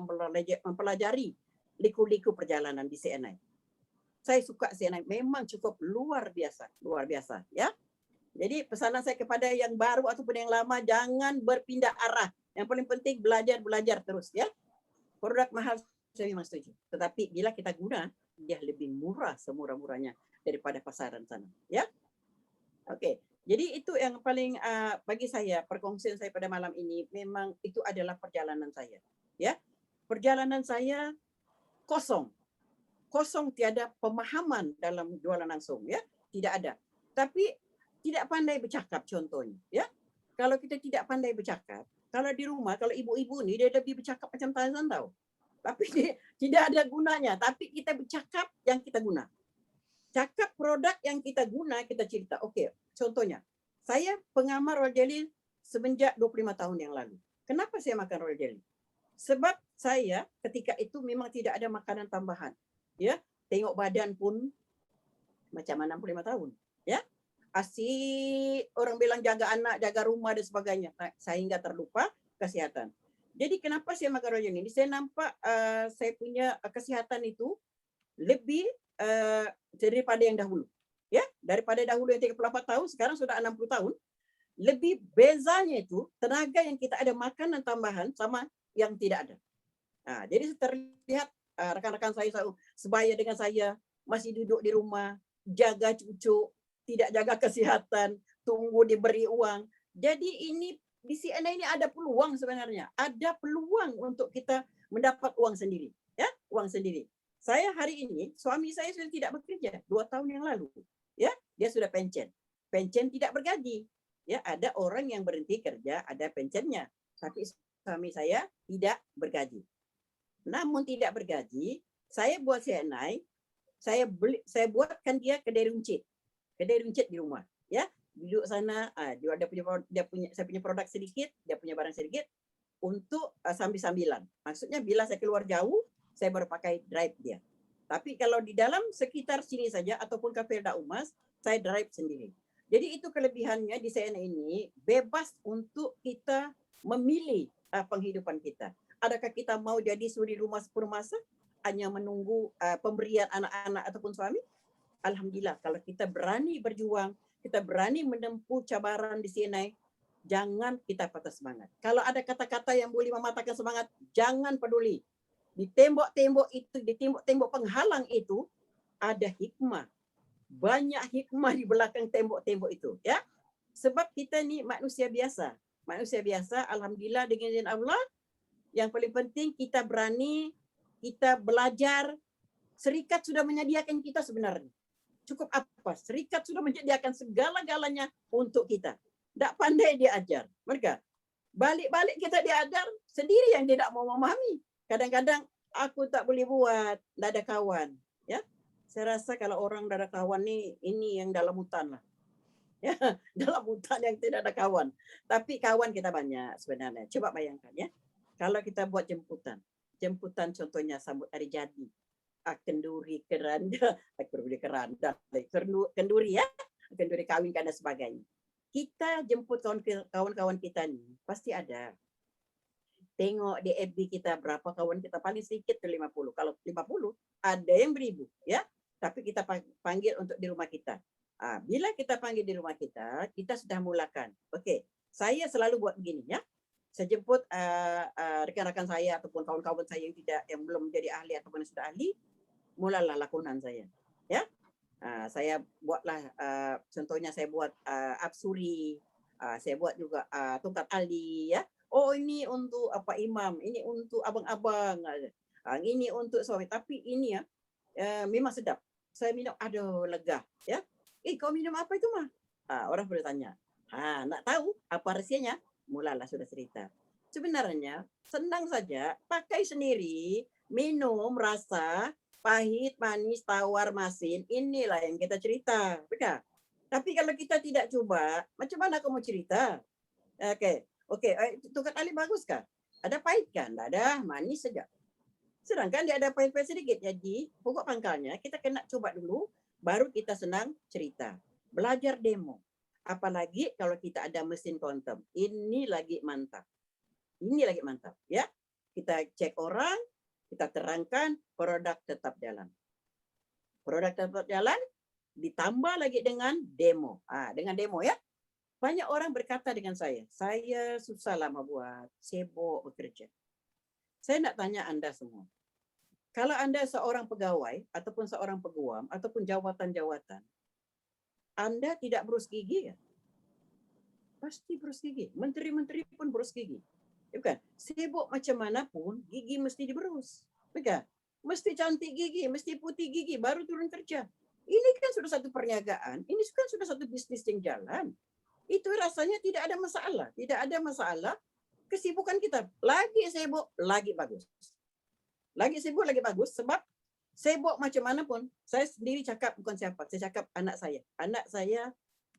mempelajari liku-liku perjalanan di CNI. Saya suka CNI, memang cukup luar biasa, ya. Jadi pesanan saya kepada yang baru ataupun yang lama, jangan berpindah arah. Yang paling penting belajar terus, ya. Produk mahal saya memang setuju. Tetapi bila kita guna, dia lebih murah semurah-murahnya daripada pasaran sana, ya. Oke. Jadi itu yang paling bagi saya, perkongsian saya pada malam ini, memang itu adalah perjalanan saya, ya. Perjalanan saya kosong tiada pemahaman dalam jualan langsung, ya. Tidak ada. Tapi tidak pandai bercakap contohnya, ya. Kalau kita tidak pandai bercakap, kalau di rumah, kalau ibu-ibu ni dia lebih bercakap macam Tarzan tahu. Tapi tidak ada gunanya. Tapi kita bercakap yang kita guna. Cakap produk yang kita guna, kita cerita. Okey, contohnya, saya pengamal royal jelly semenjak 25 tahun yang lalu. Kenapa saya makan royal jelly? Sebab saya ketika itu memang tidak ada makanan tambahan. Ya, tengok badan pun macam 65 tahun, ya. Asyik orang bilang jaga anak, jaga rumah dan sebagainya, sehingga terlupa kesihatan. Jadi kenapa saya makan royal ini? Saya nampak saya punya kesihatan itu lebih daripada yang dahulu. Ya, daripada dahulu yang 34 tahun, sekarang sudah 60 tahun. Lebih bezanya itu tenaga yang kita ada makanan tambahan sama yang tidak ada. Jadi terlihat rekan-rekan saya sebaya dengan saya masih duduk di rumah, jaga cucu, tidak jaga kesihatan, tunggu diberi uang. Jadi ini di CNI ini ada peluang sebenarnya. Ada peluang untuk kita mendapat uang sendiri, ya, uang sendiri. Saya hari ini, suami saya sudah tidak bekerja 2 tahun yang lalu, ya, dia sudah pensiun tidak bergaji, Ya, ada orang yang berhenti kerja, ada pensiunnya. Tapi suami saya tidak bergaji. Namun tidak bergaji, saya buat CNI, saya buatkan dia kedai runcit di rumah. Ya, duduk sana, saya punya produk sedikit, dia punya barang sedikit untuk sambil-sambilan. Maksudnya bila saya keluar jauh, saya baru pakai drive dia. Tapi kalau di dalam sekitar sini saja ataupun Cafe Dak Umas, saya drive sendiri. Jadi itu kelebihannya di CNI ini, bebas untuk kita memilih penghidupan kita. Adakah kita mau jadi suri rumah sepenuh masa, hanya menunggu pemberian anak-anak ataupun suami? Alhamdulillah, kalau kita berani berjuang, kita berani menempuh cabaran di CNI, jangan kita patah semangat. Kalau ada kata-kata yang boleh mematahkan semangat, jangan peduli. Di tembok-tembok itu, di tembok-tembok penghalang itu, ada hikmah. Banyak hikmah di belakang tembok-tembok itu. Ya, sebab kita ni manusia biasa. Manusia biasa, alhamdulillah dengan izin Allah, yang paling penting kita berani, kita belajar. Serikat sudah menyediakan kita sebenarnya. Cukup apa? Serikat sudah menyediakan segala-galanya untuk kita. Tak pandai dia ajar. Mereka balik-balik kita diajar sendiri yang tidak mau memahami. Kadang-kadang aku tak boleh buat, tak ada kawan. Ya, saya rasa kalau orang tak ada kawan ni, ini yang dalam hutan lah. Ya, dalam hutan yang tidak ada kawan. Tapi kawan kita banyak sebenarnya. Coba bayangkan ya. Kalau kita buat jemputan contohnya sambut hari jadi. Kenduri, keranda, kenduri ya, kenduri kawin dan sebagainya. Kita jemput kawan-kawan kita ni, pasti ada. Tengok di FB kita berapa kawan kita, paling sedikit tu 50. Kalau 50, ada yang 1000 ya. Tapi kita panggil untuk di rumah kita. Bila kita panggil di rumah kita, kita sudah mulakan. Okey, saya selalu buat begini ya. Saya jemput rekan-rekan saya ataupun kawan-kawan saya yang belum menjadi ahli ataupun yang sudah ahli, mulalah lakonan saya. Ya, saya buatlah contohnya saya buat absuri, saya buat juga tongkat ali ya. Oh, ini untuk apa imam, ini untuk abang-abang, ini untuk suami. Tapi ini ya memang sedap. Saya minum, aduh lega ya. Kau minum apa itu mah? Orang bertanya. Nak tahu apa rahsianya? Mulalah sudah cerita. Sebenarnya senang saja, pakai sendiri, minum rasa pahit, manis, tawar, masin, inilah yang kita cerita. Benar? Tapi kalau kita tidak coba, macam mana kamu cerita? Okey. Tongkat ali bagus kah? Ada pahit kan? Tak ada, manis saja. Sedangkan dia ada pahit-pahit sedikit. Jadi pokok pangkalnya kita kena coba dulu, baru kita senang cerita. Belajar demo. Apalagi kalau kita ada mesin kontem. Ini lagi mantap. Ya. Kita cek orang, kita terangkan, produk tetap jalan. Produk tetap jalan, ditambah lagi dengan demo. Dengan demo ya. Banyak orang berkata dengan saya susah lama buat, sibuk bekerja. Saya nak tanya anda semua. Kalau anda seorang pegawai, ataupun seorang peguam, ataupun jawatan-jawatan, anda tidak berus gigi ya? Pasti berus gigi. Menteri-menteri pun berus gigi. Bukan? Sibuk macam mana pun, gigi mesti diberus. Bukan? Mesti cantik gigi, mesti putih gigi, baru turun kerja. Ini kan sudah satu perniagaan, ini kan sudah satu bisnis yang jalan. Itu rasanya tidak ada masalah. Tidak ada masalah. Kesibukan kita lagi sibuk, lagi bagus. Lagi sibuk, lagi bagus. Sebab sibuk macam mana pun, saya sendiri cakap bukan siapa. Saya cakap anak saya. Anak saya,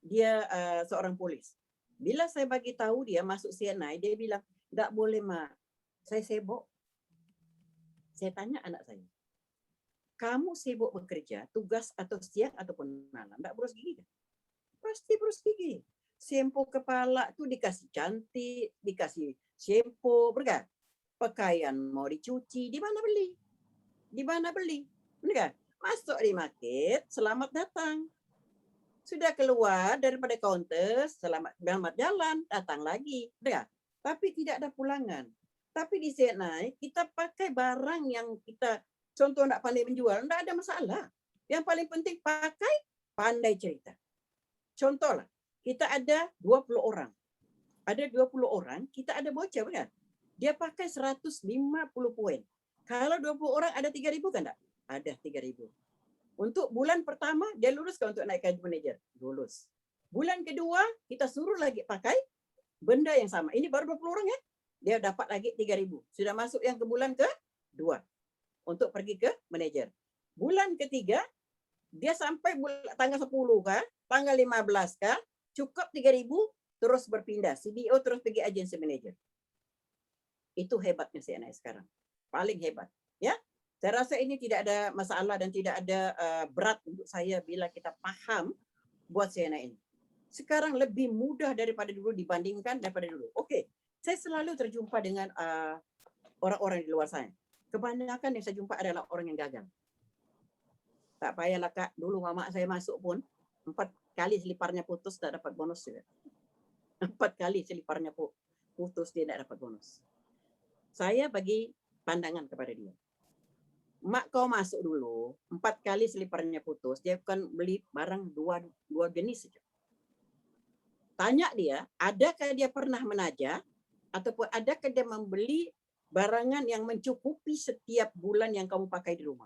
dia seorang polis. Bila saya bagi tahu dia masuk CNI, dia bilang, tak boleh mak, saya sibuk. Saya tanya anak saya, kamu sibuk bekerja, tugas atau siang ataupun malam, tak berus gigi kan? Pasti berus gigi. Shampoo kepala tu dikasih cantik, dikasih shampoo, berkan? Pakaian mau dicuci, di mana beli? Di mana beli? Benar kan? Masuk di market, selamat datang. Sudah keluar daripada kaunter, selamat jalan, datang lagi. Benar kan? Tapi tidak ada pulangan. Tapi di CNI, kita pakai barang yang kita, contoh nak pandai menjual, tidak ada masalah. Yang paling penting pakai, pandai cerita. Contohlah, kita ada 20 orang. Ada 20 orang, kita ada bocah, benar? Dia pakai 150 poin. Kalau 20 orang ada 3,000 kan tak? Ada 3,000. Untuk bulan pertama, dia lulus kan untuk naik gaji manager? Lulus. Bulan kedua kita suruh lagi pakai benda yang sama. Ini baru 20 orang ya. Dia dapat lagi 3.000. Sudah masuk yang ke bulan ke-2 untuk pergi ke manajer. Bulan ketiga dia sampai tanggal 10 kah, tanggal 15 kah, cukup 3.000 terus berpindah. CBO terus pergi agensi manajer. Itu hebatnya CNI sekarang. Paling hebat, ya. Saya rasa ini tidak ada masalah dan tidak ada berat untuk saya bila kita paham buat CNI ini. Sekarang lebih mudah daripada dulu dibandingkan daripada dulu. Okey, saya selalu terjumpa dengan orang-orang di luar sana. Kebanyakan yang saya jumpa adalah orang yang gagal. Tak payahlah Kak, dulu mama saya masuk pun 4 kali seliparnya putus tak dapat bonus juga. 4 kali seliparnya putus dia tak dapat bonus. Saya bagi pandangan kepada dia. Mak kau masuk dulu, 4 kali seliparnya putus, dia bukan beli barang dua jenis saja. Tanya dia, adakah dia pernah menajak ataupun adakah dia membeli barangan yang mencukupi setiap bulan yang kamu pakai di rumah.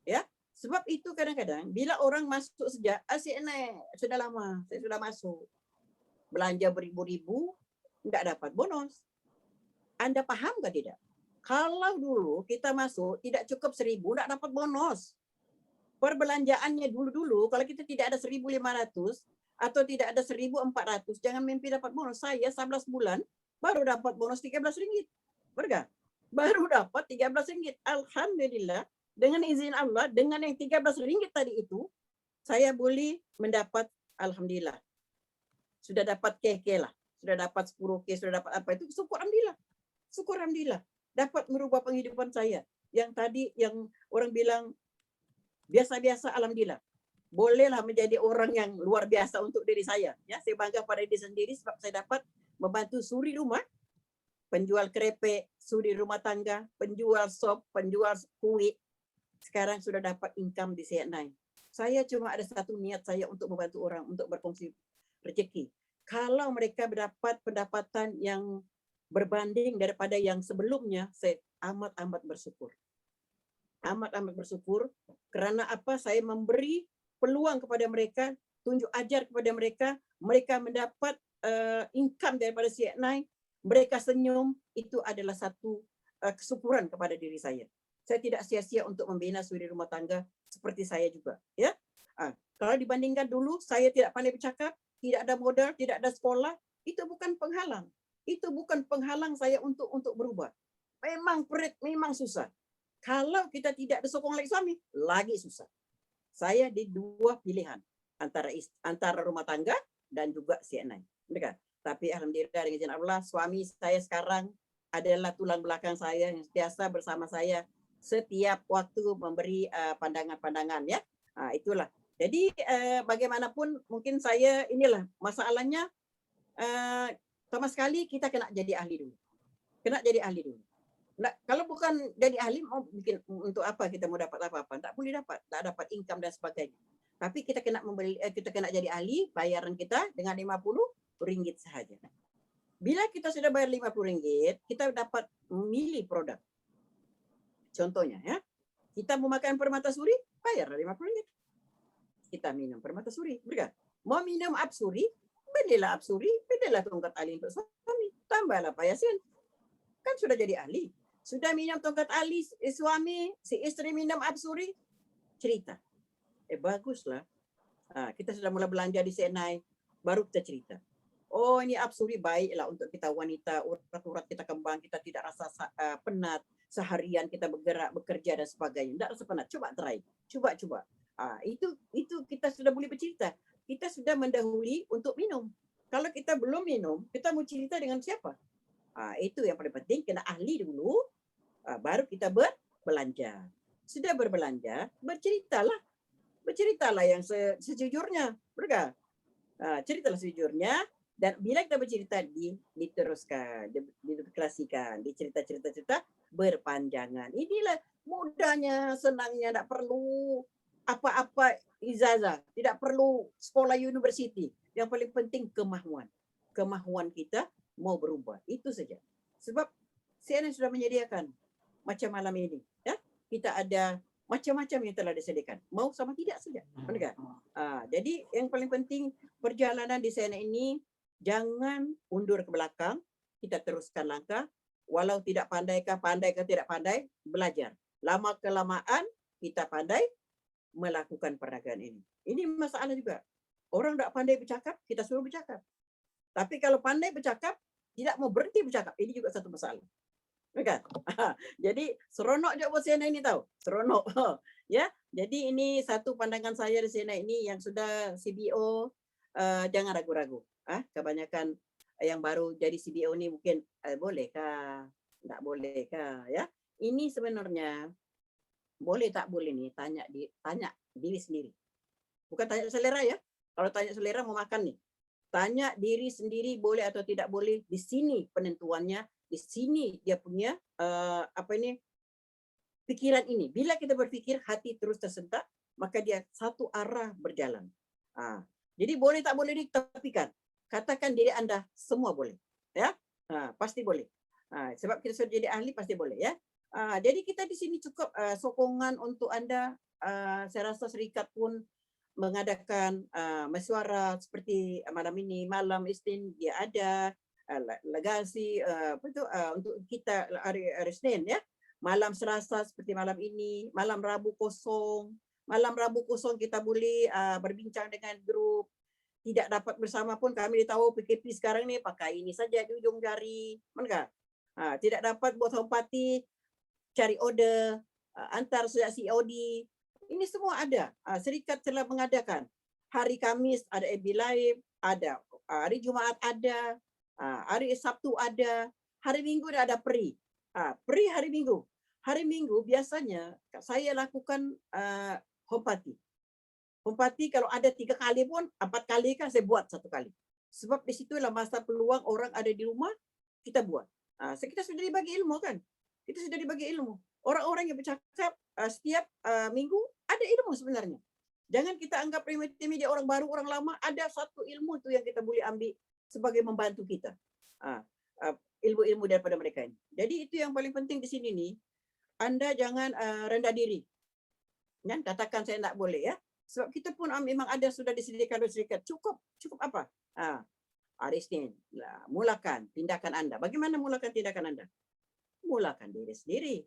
Ya, sebab itu kadang-kadang bila orang masuk sejak CNI sudah lama, saya sudah masuk. Belanja beribu-ribu, tidak dapat bonus. Anda paham ke tidak? Kalau dulu kita masuk tidak cukup 1.000, tidak dapat bonus. Perbelanjaannya dulu-dulu, kalau kita tidak ada 1.500 atau tidak ada 1.400, jangan mimpi dapat bonus. Saya 11 bulan baru dapat bonus RM13. Berga? Baru dapat RM13. Alhamdulillah, dengan izin Allah, dengan yang RM13 tadi itu, saya boleh mendapat, alhamdulillah. Sudah dapat keke lah. Sudah dapat 10K, sudah dapat apa itu. Syukur alhamdulillah. Syukur alhamdulillah. Dapat merubah penghidupan saya. Yang tadi yang orang bilang biasa-biasa, alhamdulillah. Bolehlah menjadi orang yang luar biasa untuk diri saya. Ya, saya bangga pada diri sendiri sebab saya dapat membantu suri rumah, penjual kerepek, suri rumah tangga, penjual sop, penjual kuih. Sekarang sudah dapat income di CNI. Saya cuma ada satu niat saya untuk membantu orang, untuk berkongsi rezeki. Kalau mereka mendapat pendapatan yang berbanding daripada yang sebelumnya, saya amat-amat bersyukur. Amat-amat bersyukur kerana apa? Saya memberi peluang kepada mereka, tunjuk ajar kepada mereka, mereka mendapat income daripada CNI, mereka senyum, itu adalah satu kesyukuran kepada diri saya. Saya tidak sia-sia untuk membina suri rumah tangga seperti saya juga. Ya, kalau dibandingkan dulu, saya tidak pandai bercakap, tidak ada modal, tidak ada sekolah, itu bukan penghalang. Itu bukan penghalang saya untuk berubah. Memang perit, memang susah. Kalau kita tidak disokong lagi suami, lagi susah. Saya di dua pilihan antara rumah tangga dan juga CNI. Benar? Tapi alhamdulillah dengan izin Allah, suami saya sekarang adalah tulang belakang saya yang sentiasa bersama saya setiap waktu memberi pandangan-pandangan ya. Itulah. Jadi bagaimanapun mungkin saya inilah masalahnya sama sekali kita kena jadi ahli dulu. Kena jadi ahli dulu. Nah, kalau bukan jadi ahli, mau bikin untuk apa kita mau dapat apa-apa? Tak boleh dapat, tak dapat income dan sebagainya. Tapi kita kena kita kena jadi ahli, bayaran kita dengan RM50 sahaja. Bila kita sudah bayar RM50, kita dapat memilih produk. Contohnya ya, kita mau makan permata suri, bayar RM50. Kita minum permata suri, betul? Mau minum apsuri, belilah apsuri, belilah tongkat ali untuk suami, tambahlah payasin. Kan sudah jadi ahli. Sudah minum tongkat ali suami, si istri minum apsuri, cerita. Baguslah. Kita sudah mulai belanja di CNI, baru kita cerita. Oh, ini apsuri baiklah untuk kita wanita, urat-urat kita kembang, kita tidak rasa penat, seharian kita bergerak, bekerja dan sebagainya. Tidak rasa penat. Coba try. Coba. Itu kita sudah boleh bercerita. Kita sudah mendahului untuk minum. Kalau kita belum minum, kita mau cerita dengan siapa? Itu yang paling penting, kena ahli dulu, baru kita berbelanja. Sudah berbelanja, berceritalah. Berceritalah yang sejujurnya. Betul? Ceritalah sejujurnya. Dan bila kita bercerita, diteruskan, dideklarasikan, dicerita-cerita berpanjangan. Inilah mudahnya, senangnya, tidak perlu apa-apa ijazah, tidak perlu sekolah universiti. Yang paling penting kemahuan. Kemahuan kita mau berubah. Itu saja. Sebab CNN sudah menyediakan macam malam ini. Ya? Kita ada macam-macam yang telah disediakan. Mau sama tidak saja. Kan? Jadi yang paling penting perjalanan di sana ini jangan undur ke belakang, kita teruskan langkah. Walau tidak pandai ke tidak pandai, belajar. Lama kelamaan kita pandai melakukan perniagaan ini. Ini masalah juga. Orang tak pandai bercakap, kita suruh bercakap. Tapi kalau pandai bercakap, tidak mau berhenti bercakap. Ini juga satu masalah. Kan? Jadi seronok je buat Siena ini tahu. Seronok. Ya. Jadi ini satu pandangan saya di Siena ini yang sudah CBO, jangan ragu-ragu. Kebanyakan yang baru jadi CBO ni mungkin bolehkah? Tak bolehkah? Ya. Ini sebenarnya boleh tak boleh nih tanya diri sendiri. Bukan tanya selera ya. Kalau tanya selera mau makan nih. Tanya diri sendiri boleh atau tidak boleh. Di sini penentuannya. Di sini dia punya pikiran ini. Bila kita berfikir hati terus tersentak, maka dia satu arah berjalan. Jadi boleh tak boleh ditepikan. Katakan diri Anda semua boleh. Ya, pasti boleh. Sebab kita sudah jadi ahli pasti boleh ya. Jadi kita di sini cukup sokongan untuk Anda. Saya rasa syarikat pun mengadakan mesyuarat seperti malam ini, malam Isnin dia ada. Legasi untuk kita hari Senin ya. Malam Selasa seperti malam ini, malam Rabu kosong. Malam Rabu kosong kita boleh berbincang dengan grup. Tidak dapat bersama pun kami tahu PKP sekarang ni pakai ini saja di ujung jari. Mana? Tidak dapat buat home party, cari order, antar sejak COD. Ini semua ada. Syarikat telah mengadakan. Hari Kamis ada FB Live, ada hari Jumaat ada. Hari Sabtu ada, hari Minggu ada pre. Pre hari Minggu. Hari Minggu biasanya saya lakukan home party. Home party kalau ada 3 kali pun, 4 kali kan saya buat 1 kali. Sebab di situlah masa peluang orang ada di rumah, kita buat. Kita sudah dibagi ilmu kan? Kita sudah dibagi ilmu. Orang-orang yang bercakap setiap minggu ada ilmu sebenarnya. Jangan kita anggap remeh-temeh dia orang baru, orang lama. Ada satu ilmu tu yang kita boleh ambil sebagai membantu kita. Ilmu-ilmu daripada mereka ini. Jadi itu yang paling penting di sini nih. Anda jangan rendah diri. Dan katakan saya tak boleh ya. Sebab kita pun memang ada sudah disediakan oleh syarikat. Cukup apa? Hari Senin. Mulakan tindakan Anda. Bagaimana mulakan tindakan Anda? Mulakan diri sendiri.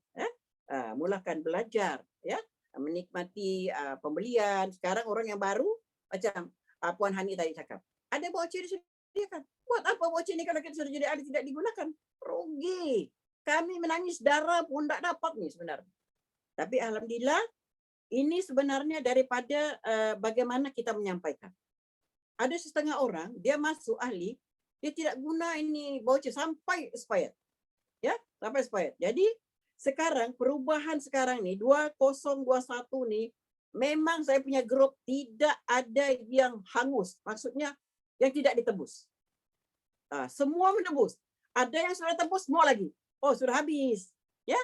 Mulakan belajar. Ya. Menikmati pembelian. Sekarang orang yang baru, macam Puan Hani tadi cakap. Ada voucher disediakan. Buat apa voucher ni kalau kita sudah jadi ahli tidak digunakan? Rugi. Kami menangis darah pun tak dapat ni sebenarnya. Tapi alhamdulillah, ini sebenarnya daripada bagaimana kita menyampaikan. Ada setengah orang, dia masuk ahli, dia tidak guna ini voucher sampai expired. Ya, sampai expired. Jadi, sekarang perubahan sekarang ni 2021 ni memang saya punya grup tidak ada yang hangus. Maksudnya yang tidak ditebus. Semua menebus. Ada yang sudah tebus, mau lagi. Oh, sudah habis. Ya.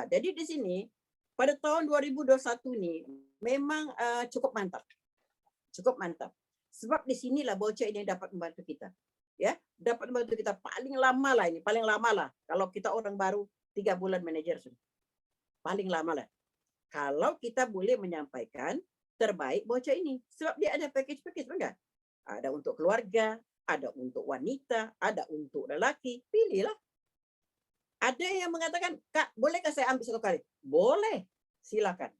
Jadi di sini pada tahun 2021 ni memang cukup mantap. Cukup mantap. Sebab di sinilah voucher ini dapat membantu kita. Ya, dapat membantu kita paling lama lah ini, paling lama lah. Kalau kita orang baru 3 bulan manajer sudah. Paling lama lah. Kalau kita boleh menyampaikan terbaik voucher ini. Sebab dia ada package-package enggak? Ada untuk keluarga, ada untuk wanita, ada untuk lelaki. Pilihlah. Ada yang mengatakan, Kak, bolehkah saya ambil 1 kali? Boleh. Silakan.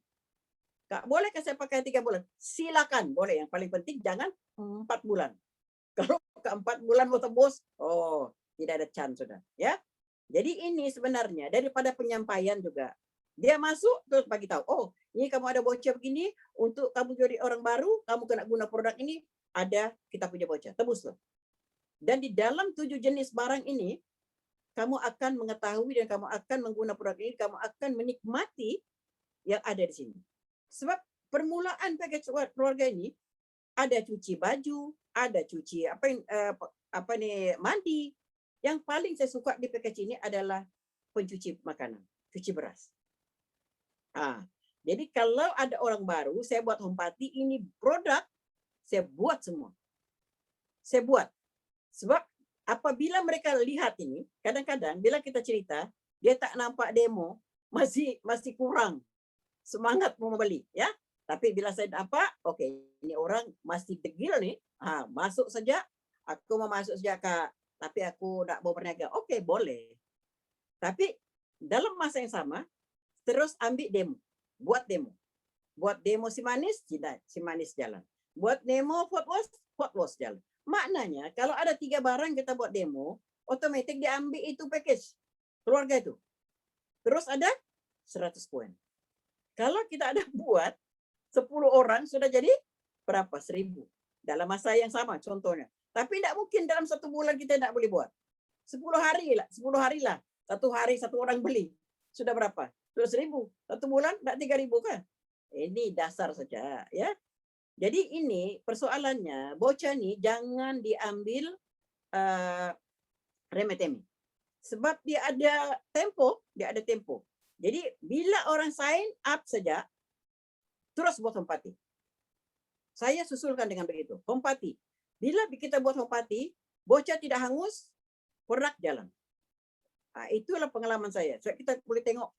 Kak, bolehkah saya pakai 3 bulan? Silakan. Boleh. Yang paling penting jangan 4 bulan. Kalau ke 4 bulan mau tebus, oh, tidak ada chance sudah. Ya. Jadi ini sebenarnya daripada penyampaian juga. Dia masuk terus bagi tahu, oh, ini kamu ada voucher begini untuk kamu jadi orang baru, kamu kena guna produk ini, ada kita punya voucher. Tebuslah. Dan di dalam 7 jenis barang ini, kamu akan mengetahui dan kamu akan menggunakan produk ini, kamu akan menikmati yang ada di sini. Sebab permulaan package keluarga ini ada cuci baju, ada cuci mandi. Yang paling saya suka di package ini adalah pencuci makanan, cuci beras. Jadi kalau ada orang baru, saya buat home party, ini produk saya buat semua. Saya buat. Sebab apabila mereka lihat ini, kadang-kadang bila kita cerita, dia tak nampak demo, masih kurang. semangat mau membeli, ya. Tapi bila saya dapat, okey, ini orang masih degil nih, masuk saja, aku mau masuk saja Kak, tapi aku tak mau berniaga. Okey, boleh. Tapi dalam masa yang sama, terus ambil demo, buat demo. Buat demo si manis, si manis jalan. Buat demo Fort Wash jalan. Maknanya kalau ada 3 barang kita buat demo, otomatis diambil itu package keluarga itu. Terus ada 100 poin. Kalau kita ada buat 10 orang sudah jadi berapa? 1.000 dalam masa yang sama contohnya. Tapi tidak mungkin dalam 1 bulan kita tidak boleh buat. 10 hari lah. 1 hari 1 orang beli. Sudah berapa? Sudah 1.000. 1 bulan tidak 3.000 kan? Ini dasar saja, ya. Jadi ini persoalannya, bocah ni jangan diambil remeh-temeh. Sebab dia ada tempo. Jadi bila orang sign up saja, terus buat home party. Saya susulkan dengan begitu. Home party. Bila kita buat home party, bocah tidak hangus, produk jalan. Itulah pengalaman saya. So, kita boleh tengok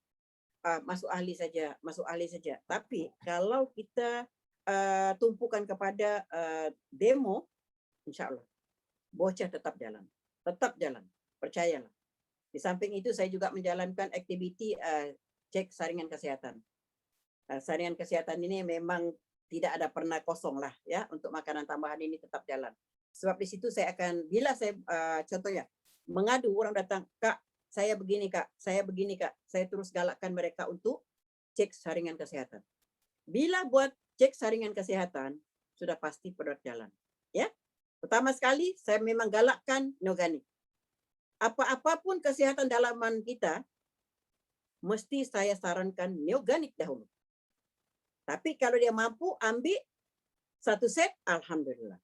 masuk ahli saja. Tapi kalau kita tumpukan kepada demo, insya-Allah bocah tetap jalan. Percayalah. Di samping itu saya juga menjalankan aktiviti cek saringan kesehatan. Saringan kesehatan ini memang tidak ada pernah kosong lah, ya, untuk makanan tambahan ini tetap jalan. Sebab di situ saya akan, bila saya contohnya mengadu, orang datang, Kak, saya begini Kak, saya terus galakkan mereka untuk cek saringan kesehatan. Bila buat cek saringan kesehatan, sudah pasti produk jalan. Ya, pertama sekali saya memang galakkan organik. Apa-apapun kesehatan dalaman kita, mesti saya sarankan organik dahulu. Tapi kalau dia mampu ambil 1 set, alhamdulillah.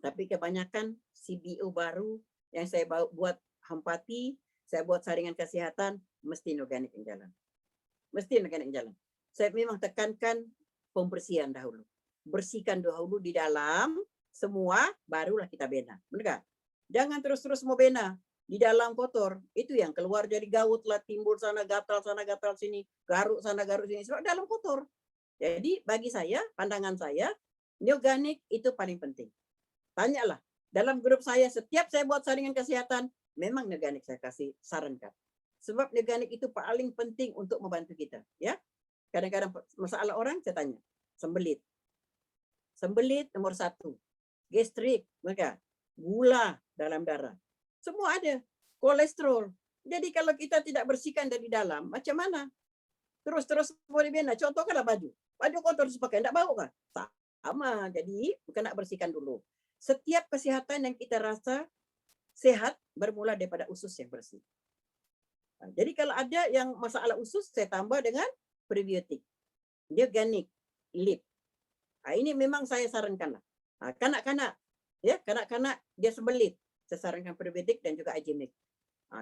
Tapi kebanyakan CBO baru yang saya buat Hampati, saya buat saringan kesehatan, mesti organik yang jalan. Saya memang tekankan pembersihan dahulu. Bersihkan dahulu di dalam semua, barulah kita bina. Benar? Jangan terus-terus mau bina di dalam kotor. Itu yang keluar jadi gaut lah, timbul sana gatal sini, garuk sana garuk sini, sebab dalam kotor. Jadi bagi saya, pandangan saya, organik itu paling penting. Tanyalah, dalam grup saya setiap saya buat saringan kesehatan, memang organik saya kasih sarankan. Sebab organik itu paling penting untuk membantu kita, ya. Kadang-kadang masalah orang saya tanya, sembelit nomor 1, gastrik, maka gula dalam darah, semua ada, kolesterol. Jadi kalau kita tidak bersihkan dari dalam, macam mana? Terus boleh bina. Contohkanlah baju kotor terus pakai, tidak bau kan? Sama. Jadi bukan nak bersihkan dulu. Setiap kesehatan yang kita rasa sehat bermula daripada usus yang bersih. Jadi kalau ada yang masalah usus, saya tambah dengan prebiotik, organic, lip. Ini memang saya sarankan lah. Kanak-kanak, ya, kanak-kanak dia sembelit, saya sarankan prebiotik dan juga Agimek.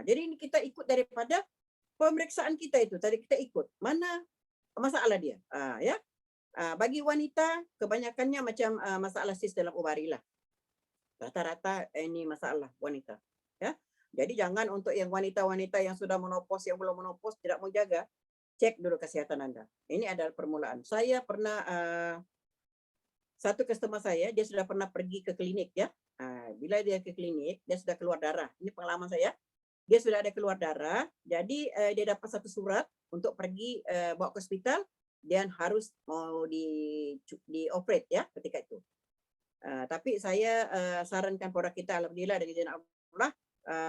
Jadi ini kita ikut daripada pemeriksaan kita itu. Tadi kita ikut mana masalah dia, ya. Bagi wanita kebanyakannya macam masalah sis dalam ovari lah. Rata-rata ini masalah wanita, ya. Jadi jangan untuk yang wanita-wanita yang sudah menopause, yang belum menopause, tidak mau jaga, cek dulu kesehatan Anda. Ini adalah permulaan. Saya pernah satu customer saya, dia sudah pernah pergi ke klinik, ya. Bila dia ke klinik, dia sudah keluar darah. Ini pengalaman saya. Dia sudah ada keluar darah, jadi dia dapat satu surat untuk pergi bawa ke hospital dan harus mau di operate, ya, ketika itu. Tapi saya sarankan produk kita, alhamdulillah dari izin Allah